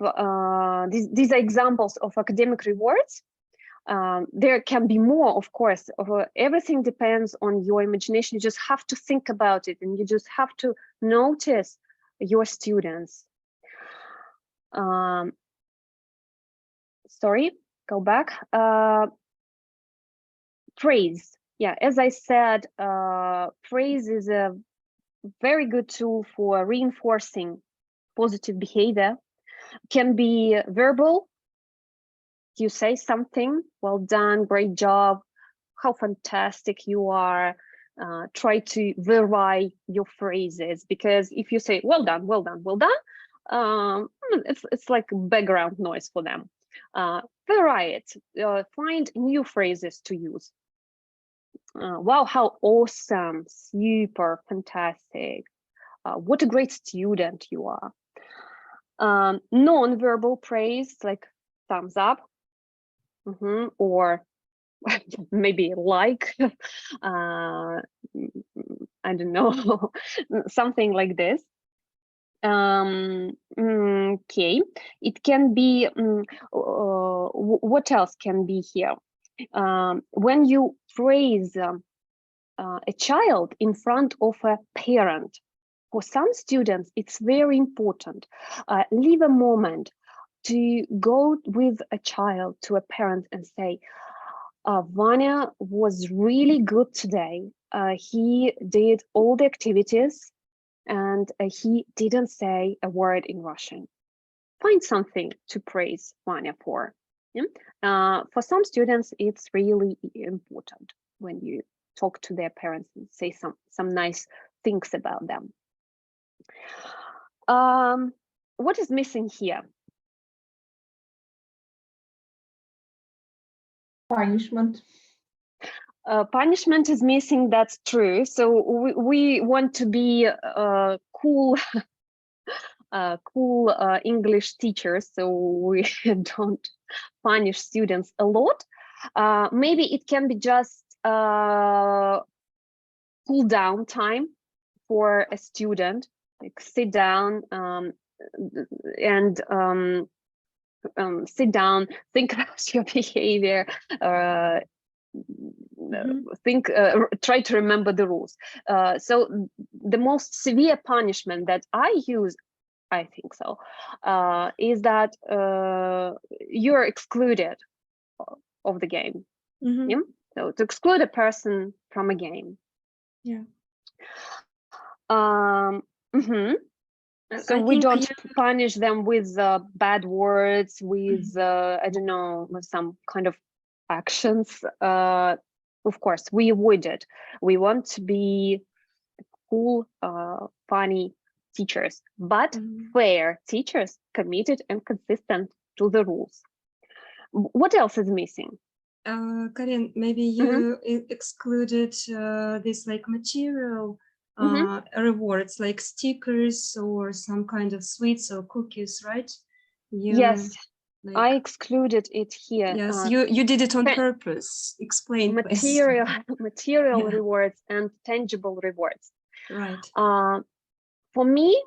these are examples of academic rewards. There can be more, of course. Everything depends on your imagination. You just have to think about it, and you just have to notice your students. Sorry, go back. Praise. Yeah, as I said, praise is a very good tool for reinforcing positive behavior. Can be verbal. You say something, well done, great job, how fantastic you are. Try to vary your phrases, because if you say well done, well done, well done, it's like background noise for them. Vary it, find new phrases to use. Wow, how awesome, super, fantastic. What a great student you are. Non-verbal praise, like thumbs up, or maybe like, I don't know, something like this. Okay, it can be, what else can be here? When you praise a child in front of a parent, for some students, it's very important. Leave a moment to go with a child to a parent and say, Vanya was really good today. He did all the activities and he didn't say a word in Russian. Find something to praise Vanya for. For some students, it's really important when you talk to their parents and say some nice things about them. What is missing here? Punishment. Punishment is missing, that's true. So we want to be cool cool English teachers, so we don't punish students a lot. Maybe it can be just cool down time for a student, like sit down and sit down, think about your behavior, try to remember the rules. So the most severe punishment that I use, I think so, is that you're excluded of the game. Yeah? So to exclude a person from a game. Yeah. So we don't punish them with bad words, with I don't know, with some kind of actions. Of course, we avoid it. We want to be cool, funny teachers, but fair teachers, committed and consistent to the rules. What else is missing? Karin, maybe you excluded this like material rewards, like stickers or some kind of sweets or cookies, right? Yes, like, I excluded it here. Yes, you did it on purpose. Explain, material Yeah. rewards and tangible rewards. Right. For me,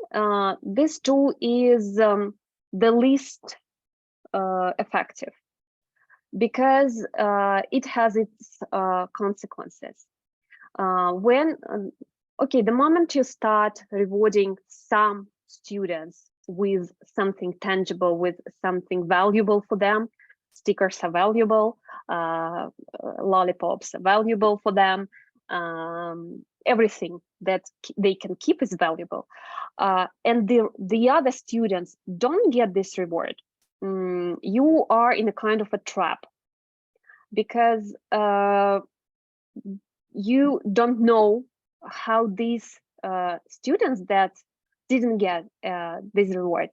this tool is the least effective because it has its consequences. The moment you start rewarding some students with something tangible, with something valuable for them, stickers are valuable, lollipops are valuable for them, everything that they can keep is valuable. And the other students don't get this reward. You are in a kind of a trap because you don't know how these students that didn't get this reward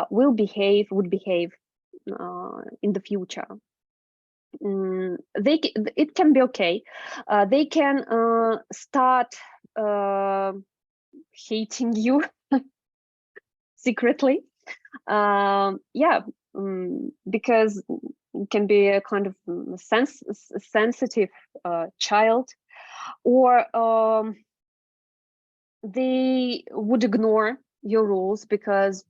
would behave in the future. It can be okay. They can start hating you secretly. Because it can be a kind of sensitive child, or they would ignore your rules because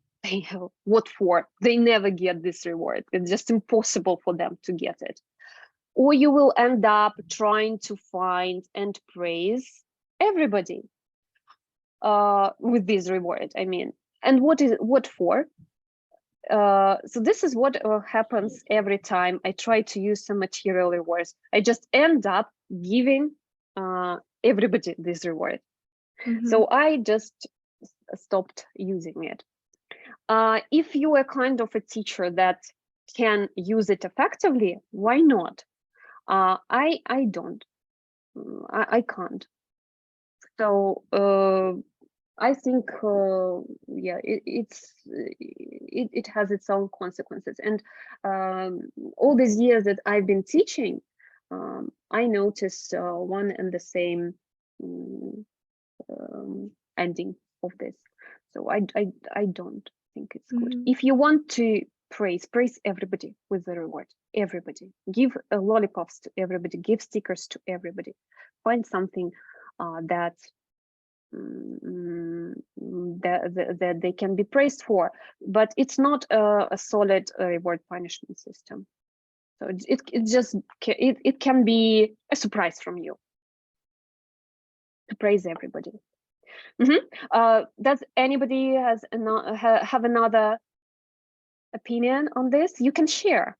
what for? They never get this reward. It's just impossible for them to get it. Or you will end up trying to find and praise everybody with this reward. I mean, and what for? So this is what happens every time I try to use some material rewards. I just end up giving everybody this reward. So I just stopped using it. If you are kind of a teacher that can use it effectively, why not? I don't. I can't. So I think it has its own consequences. And all these years that I've been teaching, I noticed one and the same ending of this. So I don't think it's good. If you want to praise everybody with the reward. Everybody. Give lollipops to everybody. Give stickers to everybody. Find something that they can be praised for, but it's not a solid reward punishment system. So it can be a surprise from you to praise everybody. Does anybody have another opinion on this? You can share.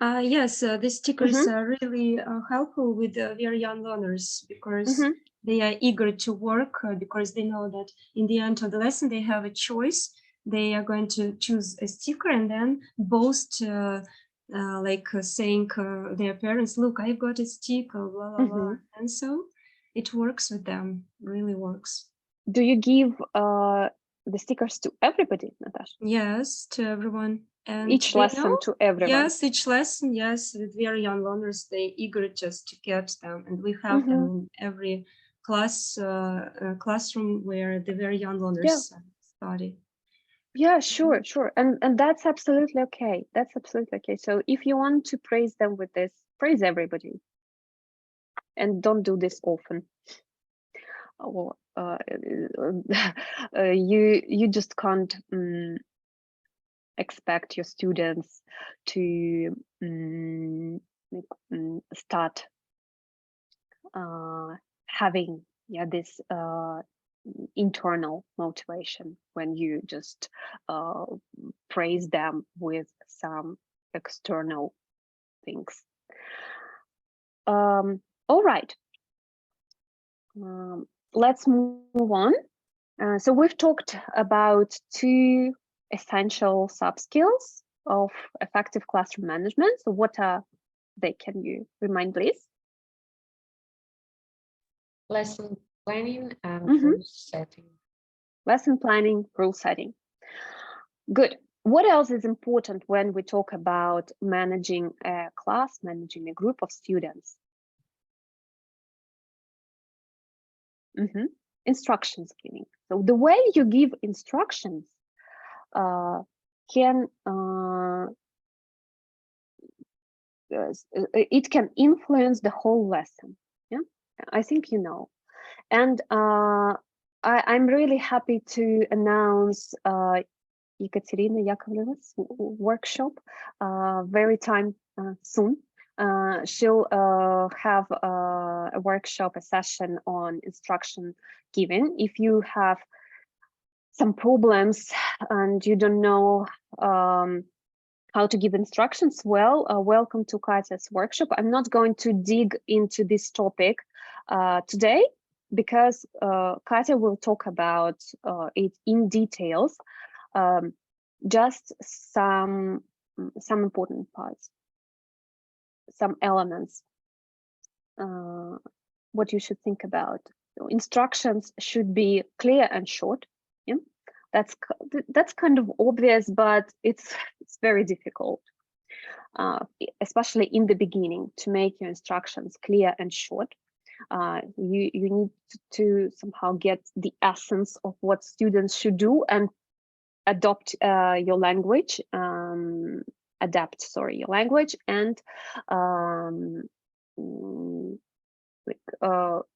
Yes, the stickers are really helpful with very young learners because they are eager to work because they know that in the end of the lesson they have a choice. They are going to choose a sticker and then boast, saying their parents, "Look, I got a sticker," blah blah blah, and so it works with them. Really works. Do you give the stickers to everybody, Natasha? Yes, to everyone. And each lesson to everyone. Yes, each lesson. Yes, with very young learners, they eager just to get them, and we have them in every classroom where the very young learners study. Yeah, sure. And that's absolutely okay. That's absolutely okay. So if you want to praise them with this, praise everybody. And don't do this often. Or you just can't expect your students to start having this internal motivation when you just praise them with some external things. All right, let's move on. So we've talked about 2 essential sub-skills of effective classroom management. So what are they? Can you remind, please? Lesson planning and rule setting. Lesson planning, rule setting. Good. What else is important when we talk about managing a class, managing a group of students? Instructions giving. So the way you give instructions can influence the whole lesson. Yeah, I think you know. And I'm really happy to announce Karina Yakovlev's workshop very soon. She'll have a workshop, a session on instruction giving. If you have some problems and you don't know how to give instructions well, welcome to Katya's workshop. I'm not going to dig into this topic today because Katya will talk about it in details. Just some important parts, some elements, what you should think about. So instructions should be clear and short. Yeah, that's kind of obvious, but it's very difficult, especially in the beginning, to make your instructions clear and short. You need to somehow get the essence of what students should do and adapt your language and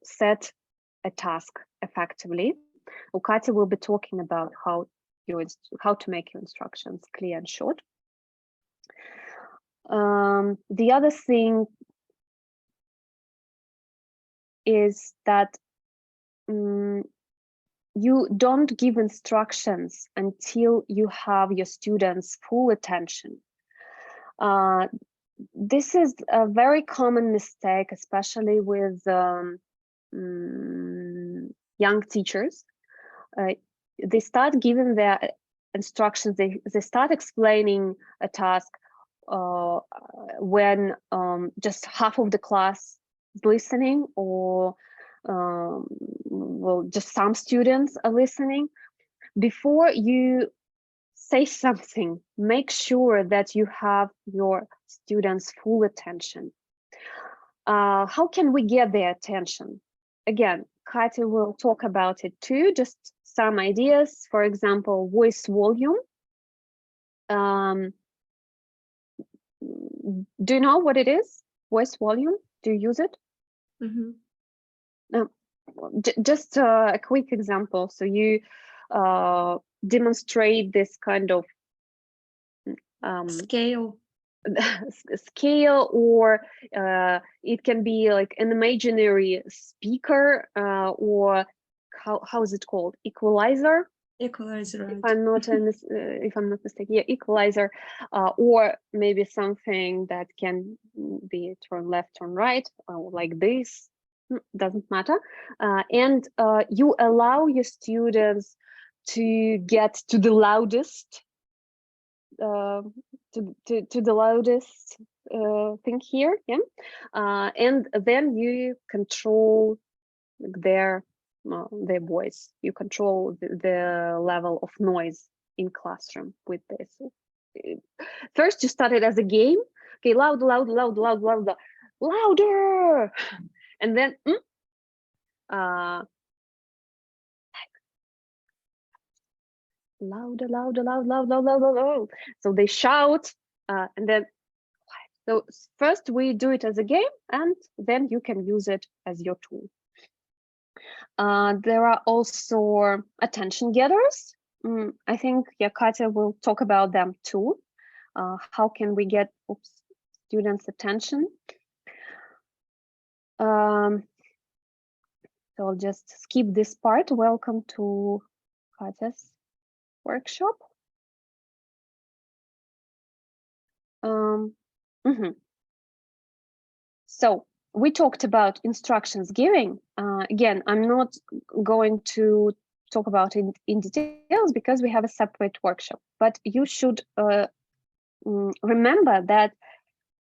set a task effectively. Katya will be talking about how to make your instructions clear and short. The other thing is that you don't give instructions until you have your students' full attention. This is a very common mistake, especially with young teachers. They start giving their instructions, they start explaining a task when just half of the class is listening, or well, just some students are listening. Before you say something, make sure that you have your students' full attention. How can we get their attention? Again, Katya will talk about it too, just some ideas. For example, voice volume. Do you know what it is? Voice volume? Do you use it? Just a quick example. So you demonstrate this kind of scale, or it can be like an imaginary speaker, or how is it called? Equalizer, right. If I'm not mistaken, yeah, equalizer, or maybe something that can be turn left, turn right, like this. Doesn't matter. And you allow your students to get to the loudest thing here, yeah, and then you control their voice. You control the level of noise in classroom with this. First, you started as a game. Okay, louder, and then louder, louder, loud, loud, loud, loud, loud, loud. So they shout, and then so first we do it as a game, and then you can use it as your tool. There are also attention gatherers. I think Katya will talk about them too. How can we get students' attention? So I'll just skip this part. Welcome to Katya's workshop. So we talked about instructions giving. Again, I'm not going to talk about it in details because we have a separate workshop, but you should remember that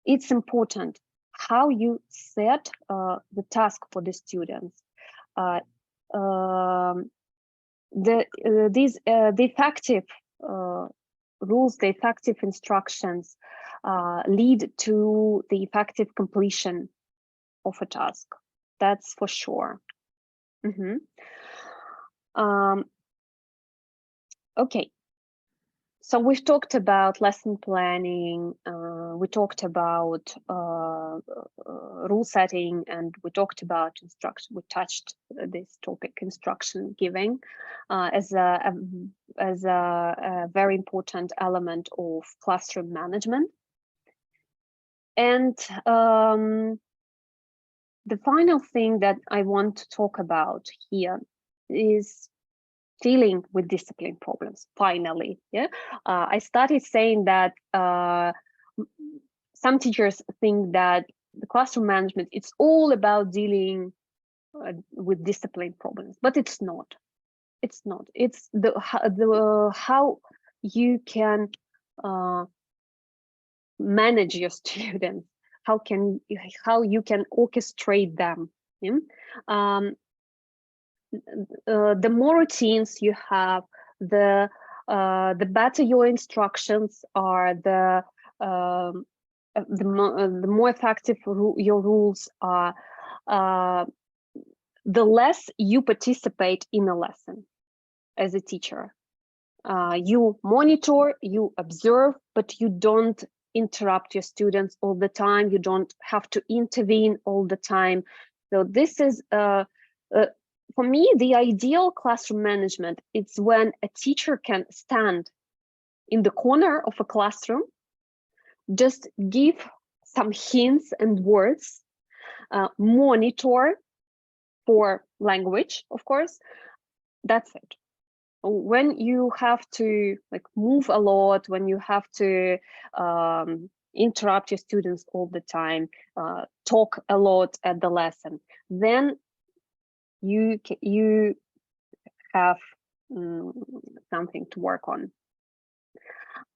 it's important how you set the task for the students. The effective rules, the effective instructions lead to the effective completion of a task. That's for sure. Okay. So we've talked about lesson planning, we talked about rule setting, and we talked about instruction. We touched this topic, instruction giving, as a very important element of classroom management. And the final thing that I want to talk about here is dealing with discipline problems. Finally, I started saying that some teachers think that the classroom management, it's all about dealing with discipline problems, but it's not. It's not. It's the how you can manage your students, how you can orchestrate them. The more routines you have, the better your instructions are, the more effective your rules are, the less you participate in a lesson as a teacher. You monitor, you observe, but you don't interrupt your students all the time. You don't have to intervene all the time. So this is for me, the ideal classroom management, it's when a teacher can stand in the corner of a classroom, just give some hints and words, monitor for language, of course. That's it. When you have to move a lot, when you have to interrupt your students all the time, talk a lot at the lesson, then you have something to work on.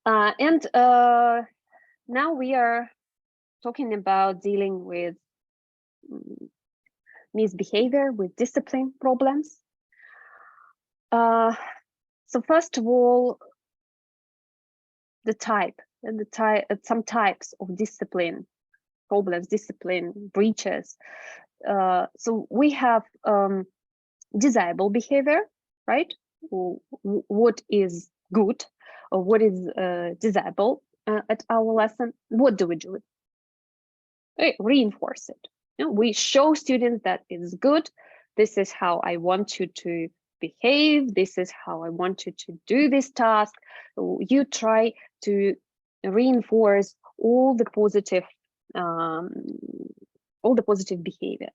And now we are talking about dealing with misbehavior, with discipline problems. So first of all, some types of discipline problems, discipline breaches. So we have desirable behavior, right? What is good or what is desirable at our lesson? What do? We reinforce it. We show students that it's good. This is how I want you to behave. This is how I want you to do this task. You try to reinforce all the positive behavior.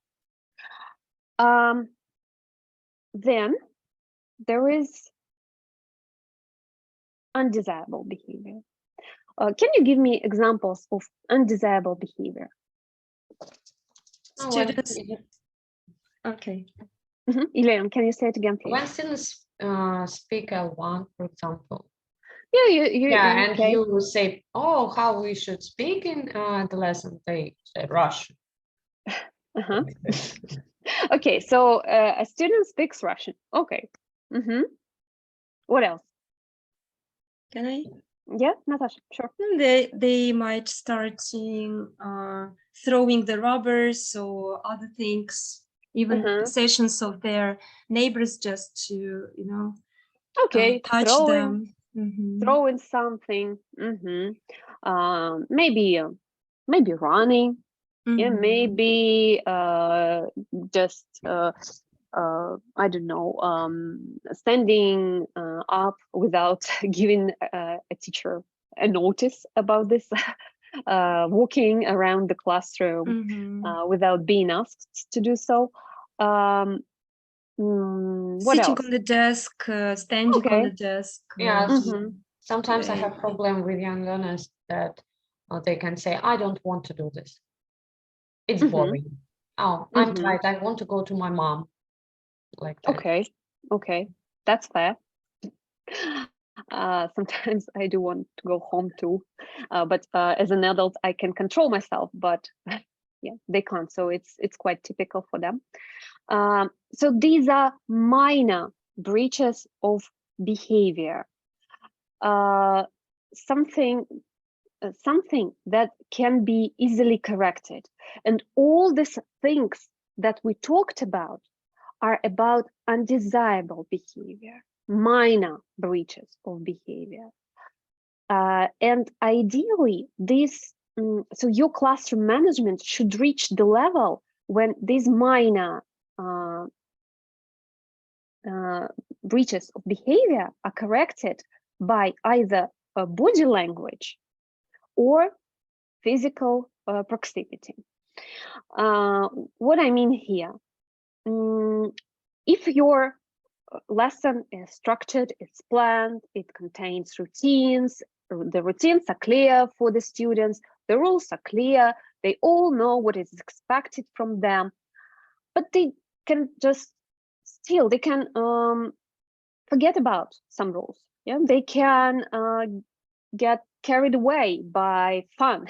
Then there is undesirable behavior. Can you give me examples of undesirable behavior? Students. Okay. Elena, can you say it again, please? When students speak L1, for example. Yeah, and you will say, oh, how we should speak in the lesson, they say Russian. Okay, so a student speaks Russian. Okay. What else? Can I? Yeah, Natasha, sure. They might start throwing the rubbers or other things. even Mhm. possessions of their neighbors, just to, you know, Okay, touch throwing them. Mhm. throwing something. Maybe maybe running. Yeah, Mhm. maybe just I don't know, standing up without giving a teacher a notice about this, walking around the classroom Mhm. without being asked to do so. What Sitting else? on the desk, standing on Okay. the desk. Yes. Mhm. Sometimes I they- have problem with young learners that they can say, I don't want to do this. It's Mhm. boring. Oh, I'm Mhm. tired. I want to go to my mom. Like that. Okay, okay, that's fair. Sometimes I do want to go home too, but as an adult, I can control myself. But yeah, they can't. So it's quite typical for them. So these are minor breaches of behavior. Something that can be easily corrected, and all these things that we talked about are about undesirable behavior, minor breaches of behavior. And ideally, this, so your classroom management should reach the level when these minor breaches of behavior are corrected by either a body language or physical proximity. What I mean here, if your lesson is structured, it's planned, it contains routines, the routines are clear for the students, the rules are clear, they all know what is expected from them, but they can just still, they can forget about some rules. Yeah, they can get carried away by fun.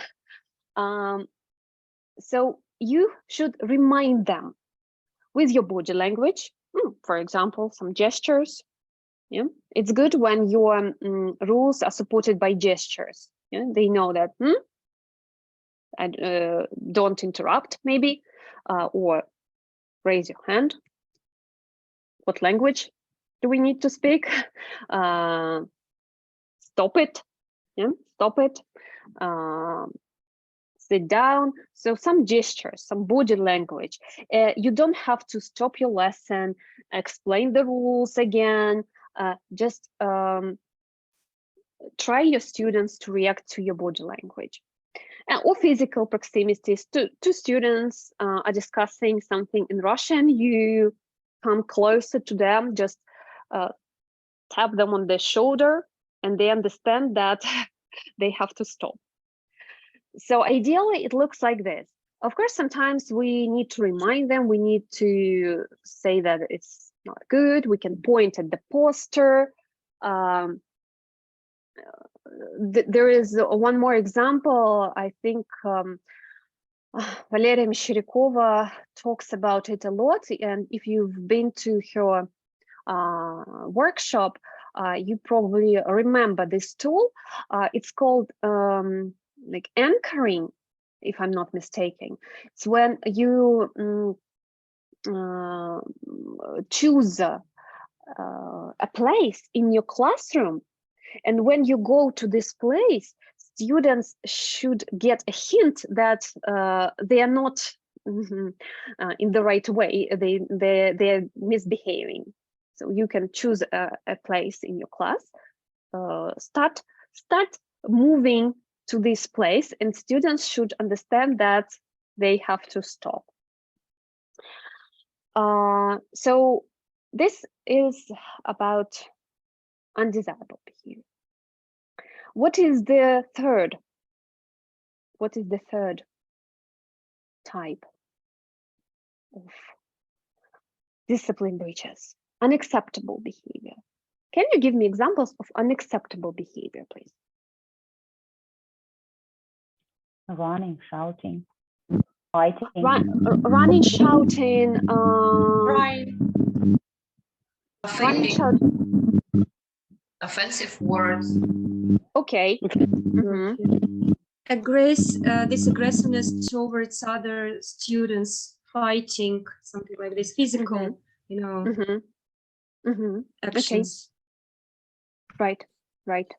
So you should remind them with your body language, for example, some gestures. Yeah, it's good when your rules are supported by gestures. Yeah, they know that and don't interrupt, maybe, or raise your hand. What language do we need to speak? Stop it. Yeah, stop it. Sit down. So some gestures, some body language. You don't have to stop your lesson, explain the rules again. Just try your students to react to your body language. Or physical proximities. Two students are discussing something in Russian. You come closer to them, just tap them on the shoulder, and they understand that they have to stop. So ideally, it looks like this. Of course, sometimes we need to remind them, we need to say that it's not good. We can point at the poster. There is one more example. I think Valeria Meshcherikova talks about it a lot. And if you've been to her workshop, you probably remember this tool. It's called like anchoring, if I'm not mistaken. It's when you choose a place in your classroom, and when you go to this place, students should get a hint that they are not in the right way. They're misbehaving. So you can choose a place in your class, start moving to this place, and students should understand that they have to stop. So this is about undesirable behavior. What is the third? What is the third type of discipline breaches? Unacceptable behavior. Can you give me examples of unacceptable behavior, please? Running, shouting, fighting. Running, shouting. Crying. Running, shouting. Offensive words. Okay. This aggressiveness towards other students, fighting, something like this, physical, you know, actions. Okay. Right.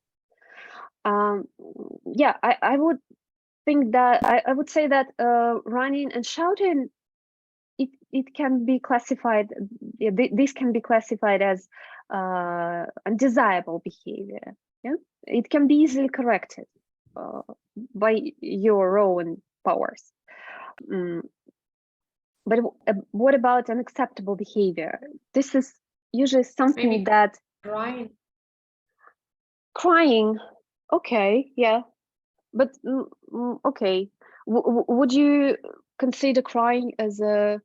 Yeah, I would think that I would say that running and shouting, it can be classified. This can be classified as undesirable behavior. Yeah, it can be easily corrected by your own powers. But what about unacceptable behavior? This is usually something Maybe that crying. Okay, yeah, but okay. Would you consider crying as a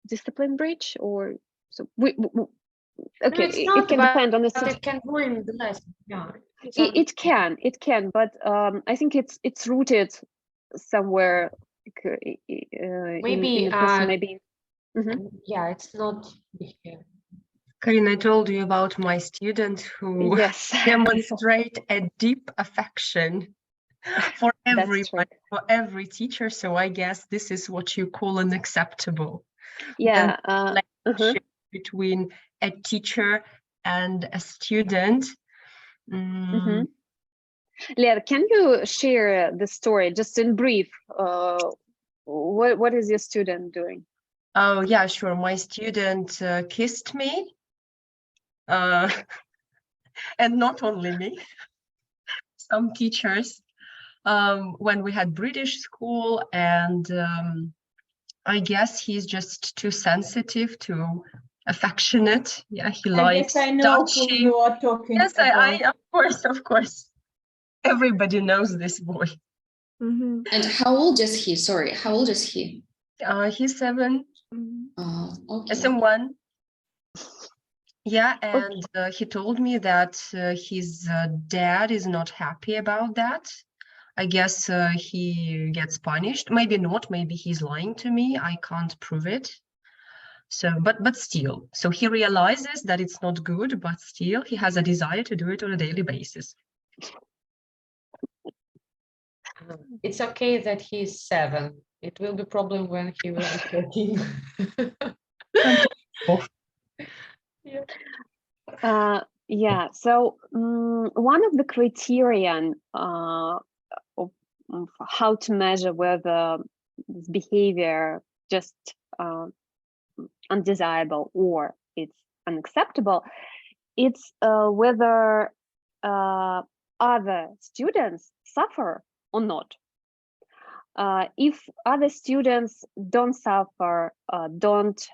discipline breach, or so? Okay, No, it's not, it can depend on the situation. It can ruin the lesson. Yeah, It can, but I think it's rooted somewhere. Maybe in a person, maybe. Yeah, it's not behavior. Karina, I told you about my student who Yes. demonstrate a deep affection for everyone, for every teacher. So I guess this is what you call unacceptable. Yeah. Relationship between a teacher and a student. Lea, can you share the story just in brief? What is your student doing? Oh yeah, sure. My student kissed me, and not only me. Some teachers, when we had British school, and I guess he's just too sensitive, too affectionate. Yeah, he likes I know touching. who you are talking Yes, about. I of course. Everybody knows this boy. And how old is he? Sorry, how old is he? He's 7. Okay. SM1. Yeah, and he told me that his dad is not happy about that. I guess he gets punished. Maybe not. Maybe he's lying to me. I can't prove it. So, but still. So he realizes that it's not good, but still he has a desire to do it on a daily basis. It's okay that he's 7. It will be a problem when he will be 14. Yeah. So one of the criterion of how to measure whether this behavior just undesirable or it's unacceptable, it's whether other students suffer or not. If other students don't suffer, don't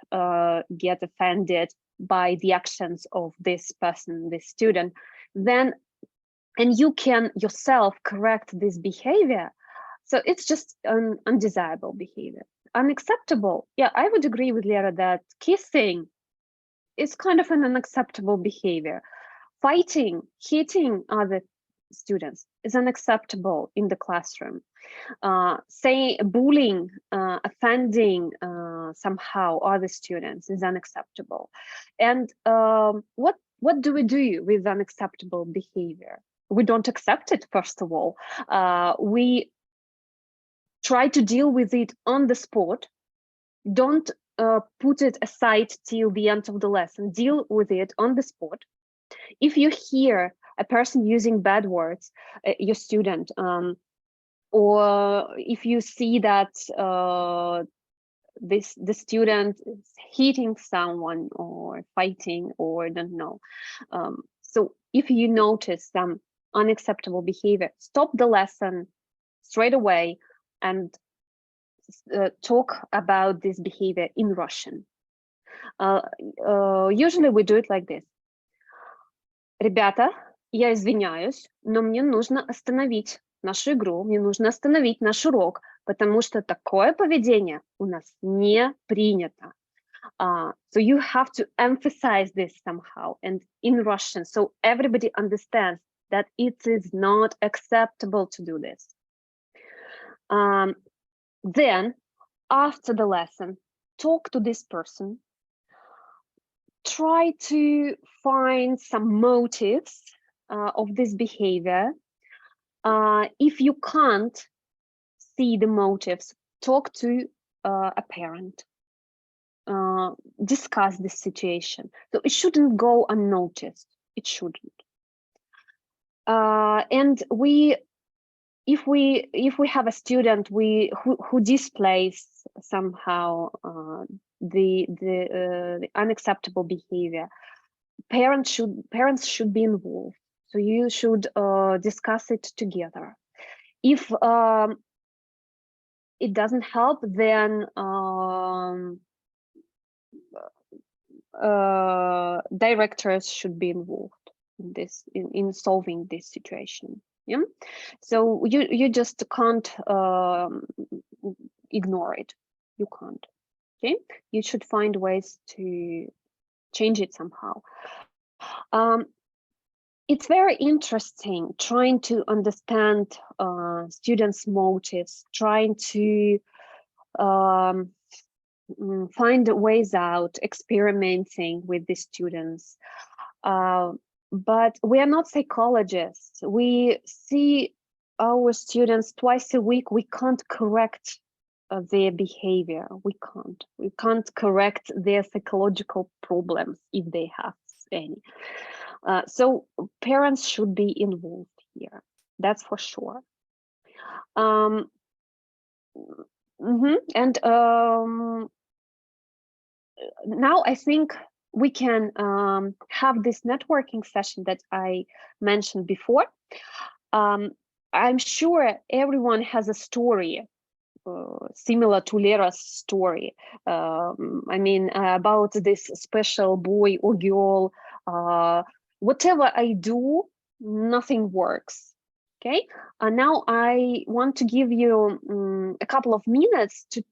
get offended by the actions of this person, this student, then, and you can yourself correct this behavior, so it's just an undesirable behavior. Unacceptable, yeah, I would agree with Lera that kissing is kind of an unacceptable behavior. Fighting, hitting other students is unacceptable in the classroom. Say bullying, offending somehow other students is unacceptable. And what do we do with unacceptable behavior? We don't accept it, first of all. We try to deal with it on the spot. Don't put it aside till the end of the lesson. Deal with it on the spot. If you hear a person using bad words, your student, or if you see that the student is hitting someone or fighting or don't know, so if you notice some unacceptable behavior, stop the lesson straight away and talk about this behavior in Russian. Usually we do it like this. Ребята, я извиняюсь, но мне нужно остановить нашу игру, мне нужно остановить наш урок, потому что такое поведение у нас не принято. So you have to emphasize this somehow and in Russian, so everybody understands that it is not acceptable to do this. Then, after the lesson, talk to this person. Try to find some motives of this behavior. If you can't see the motives, talk to a parent. Discuss this situation. So it shouldn't go unnoticed. It shouldn't. And if we have a student who displays somehow the unacceptable behavior, parents should be involved. So you should discuss it together. If it doesn't help, then directors should be involved in this, in solving this situation. Yeah, so you just can't ignore it. You can't. Okay, you should find ways to change it somehow. It's very interesting trying to understand students' motives, trying to find ways out, experimenting with the students. But we are not psychologists. We see our students twice a week. We can't correct their behavior. We can't correct their psychological problems if they have any. So parents should be involved here. That's for sure. And now I think we can have this networking session that I mentioned before. I'm sure everyone has a story similar to Lera's story. I mean, about this special boy or girl. Whatever I do, nothing works. Okay. Now I want to give you a couple of minutes to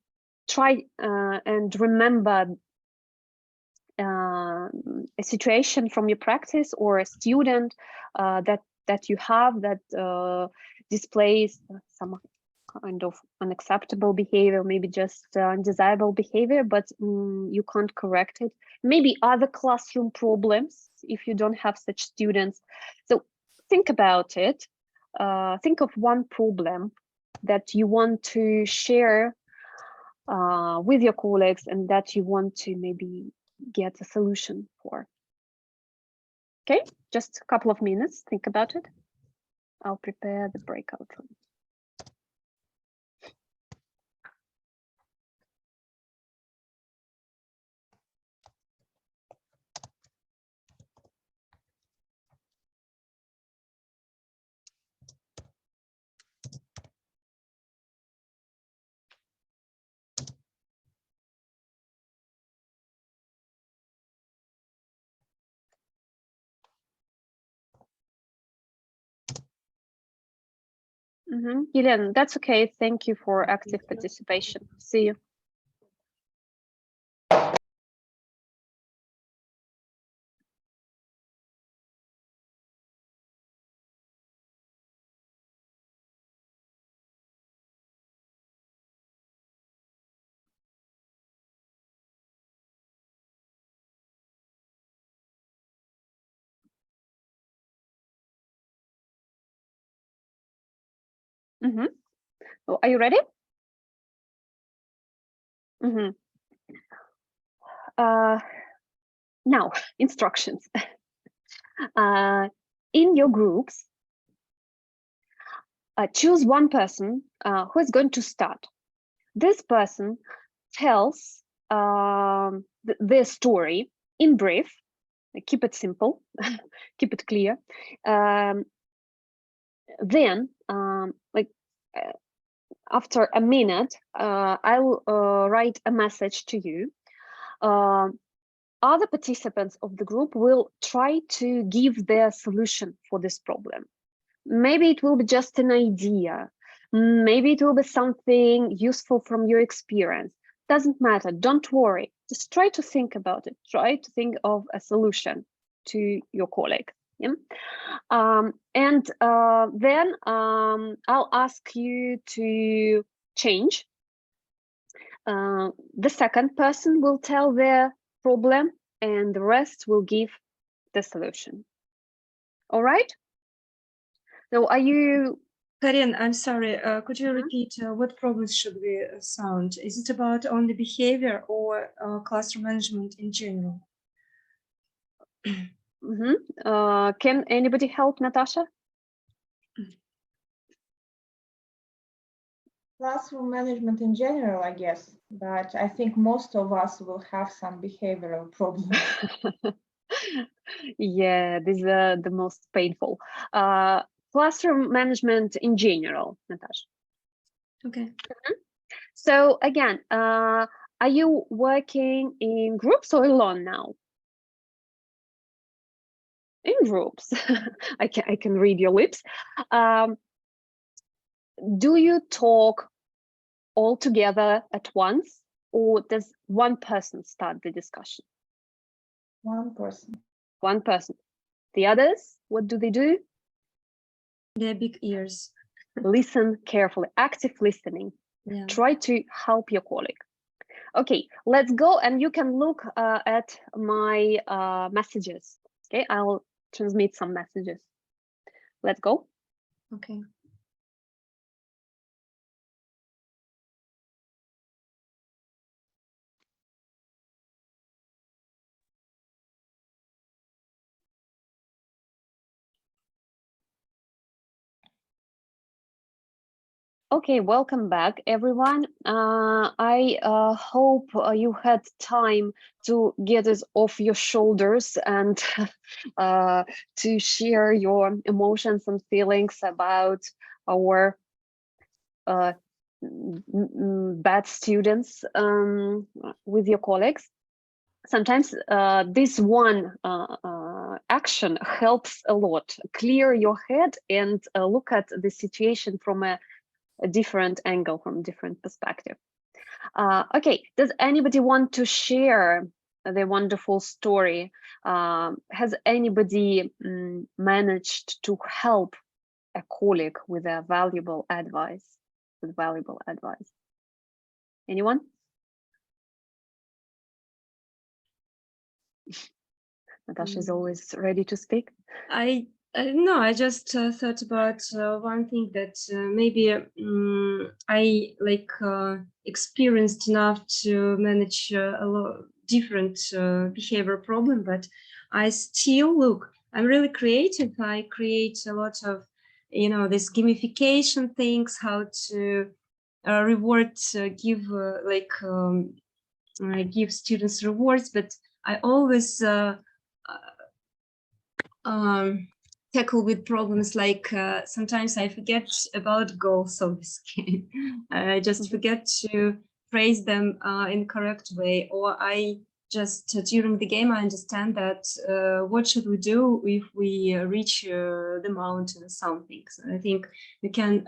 try and remember a situation from your practice or a student that you have that displays some kind of unacceptable behavior, maybe just undesirable behavior, but you can't correct it. Maybe other classroom problems if you don't have such students. So think about it. Think of one problem that you want to share with your colleagues and that you want to maybe get a solution for. Okay, just a couple of minutes, think about it. I'll prepare the breakout room. Елена, that's okay. Thank you for active participation. See you. Oh, are you ready? Now, instructions. In your groups, choose one person who is going to start. This person tells their story in brief. Keep it simple, keep it clear. Then, after a minute, I'll write a message to you. Other participants of the group will try to give their solution for this problem. Maybe it will be just an idea. Maybe it will be something useful from your experience. Doesn't matter, don't worry. Just try to think about it. Try to think of a solution to your colleague. Yeah? Then I'll ask you to change. The second person will tell their problem and the rest will give the solution. All right? So are you Karin, I'm sorry. Could you repeat what problems should we sound? Is it about only behavior or classroom management in general? Can anybody help Natasha? Classroom management in general, I guess, but I think most of us will have some behavioral problems. Yeah, these are the most painful. Classroom management in general, Natasha. Okay. So again, are you working in groups or alone now? In groups. I can read your lips. Do you talk all together at once, or does one person start the discussion? One person. One person. The others, what do? They're big ears. Listen carefully, active listening. Yeah. Try to help your colleague. Okay, let's go, and you can look at my messages. Okay, I'll transmit some messages. Let's go. Okay. Okay, welcome back, everyone. I hope you had time to get it off your shoulders and to share your emotions and feelings about our bad students with your colleagues. Sometimes this one action helps a lot. Clear your head and look at the situation from a different angle, from a different perspective. Okay, does anybody want to share the wonderful story? Has anybody managed to help a colleague with a valuable advice? Anyone? Natasha is always ready to speak. I no, I just thought about one thing that maybe I experienced enough to manage a lot different behavior problem, but I still look. I'm really creative. I create a lot of, this gamification things, how to reward, give students rewards, but I always tackle with problems like sometimes I forget about goals of this game. I just forget to phrase them in the correct way, or I just during the game I understand that what should we do if we reach the mountain or something. So I think we can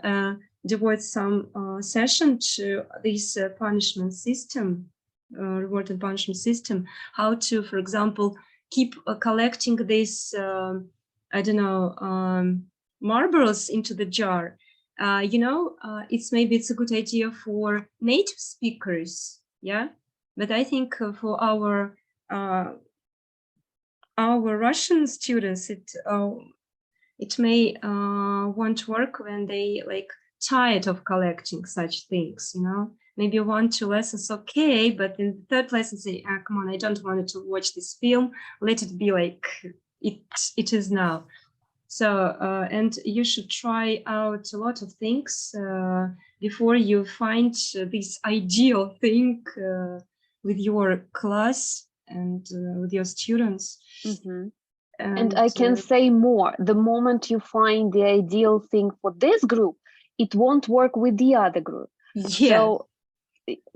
devote some session to this punishment system, reward and punishment system, how to, for example, keep collecting this marbles into the jar. Maybe it's a good idea for native speakers, yeah. But I think for our Russian students, it may won't work when they tired of collecting such things. Maybe 1, 2 lessons, okay, but in the third lesson say, come on, I don't want to watch this film. Let it be like it is now. So and you should try out a lot of things before you find this ideal thing with your class and with your students. Mm-hmm. And I can say more. The moment you find the ideal thing for this group, it won't work with the other group. Yeah, so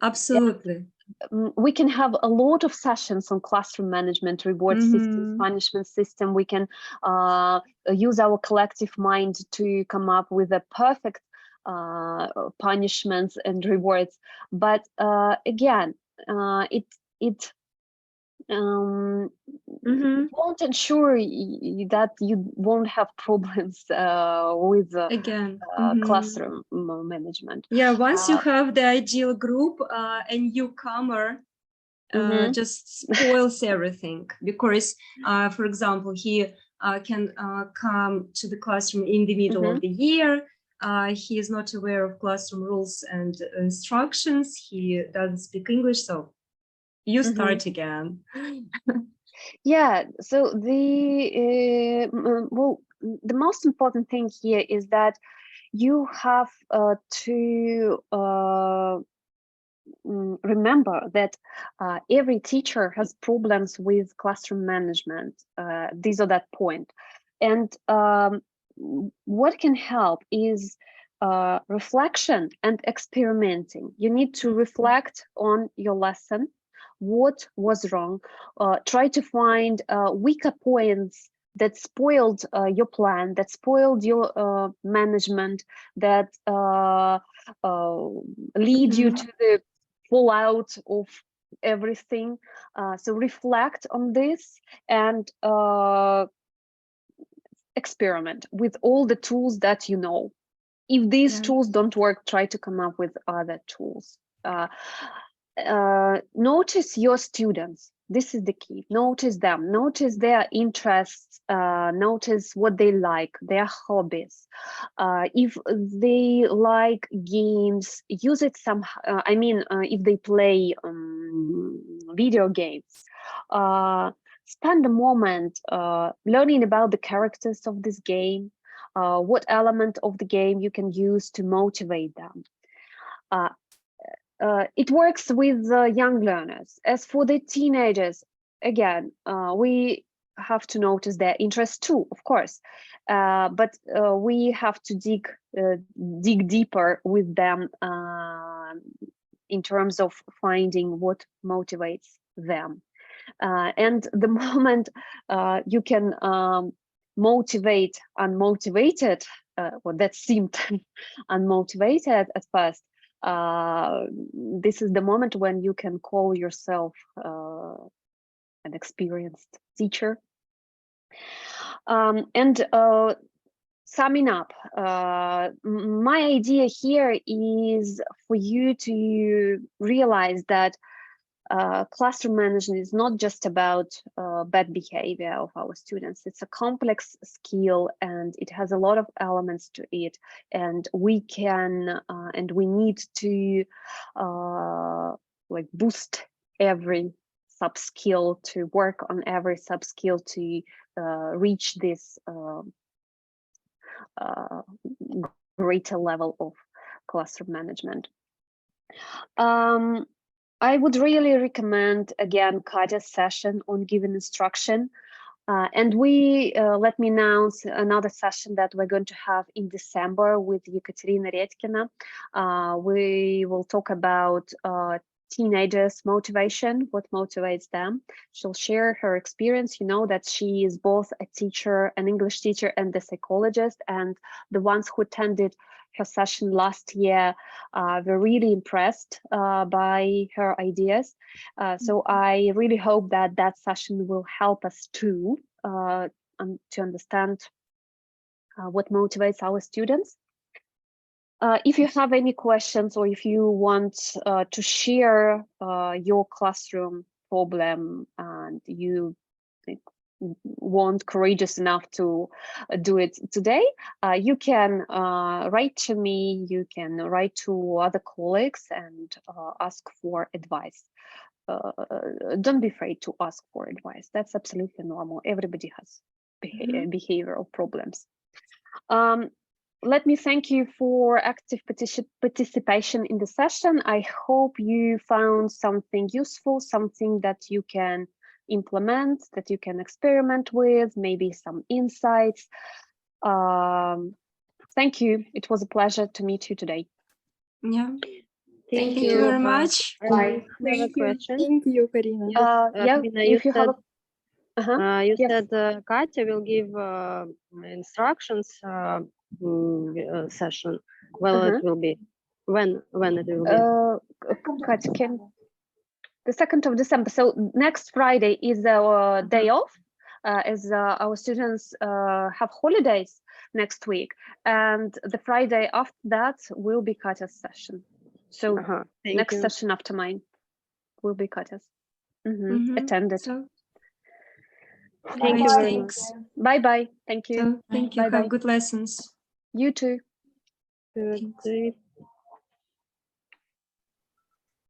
absolutely. We can have a lot of sessions on classroom management, reward systems, punishment system. We can use our collective mind to come up with a perfect punishments and rewards. But again, it won't ensure that you won't have problems with classroom management. Yeah, once you have the ideal group, a newcomer just spoils everything, because for example, he can come to the classroom in the middle of the year, he is not aware of classroom rules and instructions. He doesn't speak English, so you start again. Yeah, so the most important thing here is that you have to remember that every teacher has problems with classroom management, this or that point. And what can help is reflection and experimenting. You need to reflect on your lesson, what was wrong, try to find weaker points that spoiled your plan, that spoiled your management, that lead you to the fallout of everything. So reflect on this and experiment with all the tools that you know. If these tools don't work, try to come up with other tools. Notice your students. This is the key. Notice them, notice their interests, notice what they like, their hobbies. If they like games, use it somehow. If they play video games, spend a moment learning about the characters of this game, what element of the game you can use to motivate them. It works with young learners. As for the teenagers, again, we have to notice their interests too, of course, but we have to dig deeper with them in terms of finding what motivates them. And the moment you can motivate unmotivated, that seemed unmotivated at first, this is the moment when you can call yourself an experienced teacher. Summing up, my idea here is for you to realize that classroom management is not just about bad behavior of our students. It's a complex skill and it has a lot of elements to it. And we can and we need to boost every sub-skill, to work on every sub-skill to reach this greater level of classroom management. I would really recommend, again, Katya's session on giving instruction. And let me announce another session that we're going to have in December with Ekaterina Redkina. We will talk about teenagers' motivation, what motivates them. She'll share her experience. You know that she is both a teacher, an English teacher, and a psychologist. And the ones who attended her session last year were really impressed by her ideas. So I really hope that that session will help us too to understand what motivates our students. If you have any questions or if you want to share your classroom problem and you weren't courageous enough to do it today, you can write to me, you can write to other colleagues and ask for advice. Don't be afraid to ask for advice. That's absolutely normal. Everybody has behavioral problems. Let me thank you for active participation in the session. I hope you found something useful, something that you can implement, that you can experiment with, maybe some insights. Thank you. It was a pleasure to meet you today. Yeah. Thank you very much. Bye. I have a question. Thank you, Karina. Yeah, Karina, if you said, have you yes. said Katya will give instructions session. Well, it will be when it will be. Katya, the 2nd of December. So next Friday is our day off, as our students have holidays next week, and the Friday after that will be Katya's session. So next session after mine will be Katya's. Attended. So, thank you very much. Bye bye. Thank you. So, thank you. Bye-bye. Have good lessons. You too. birthday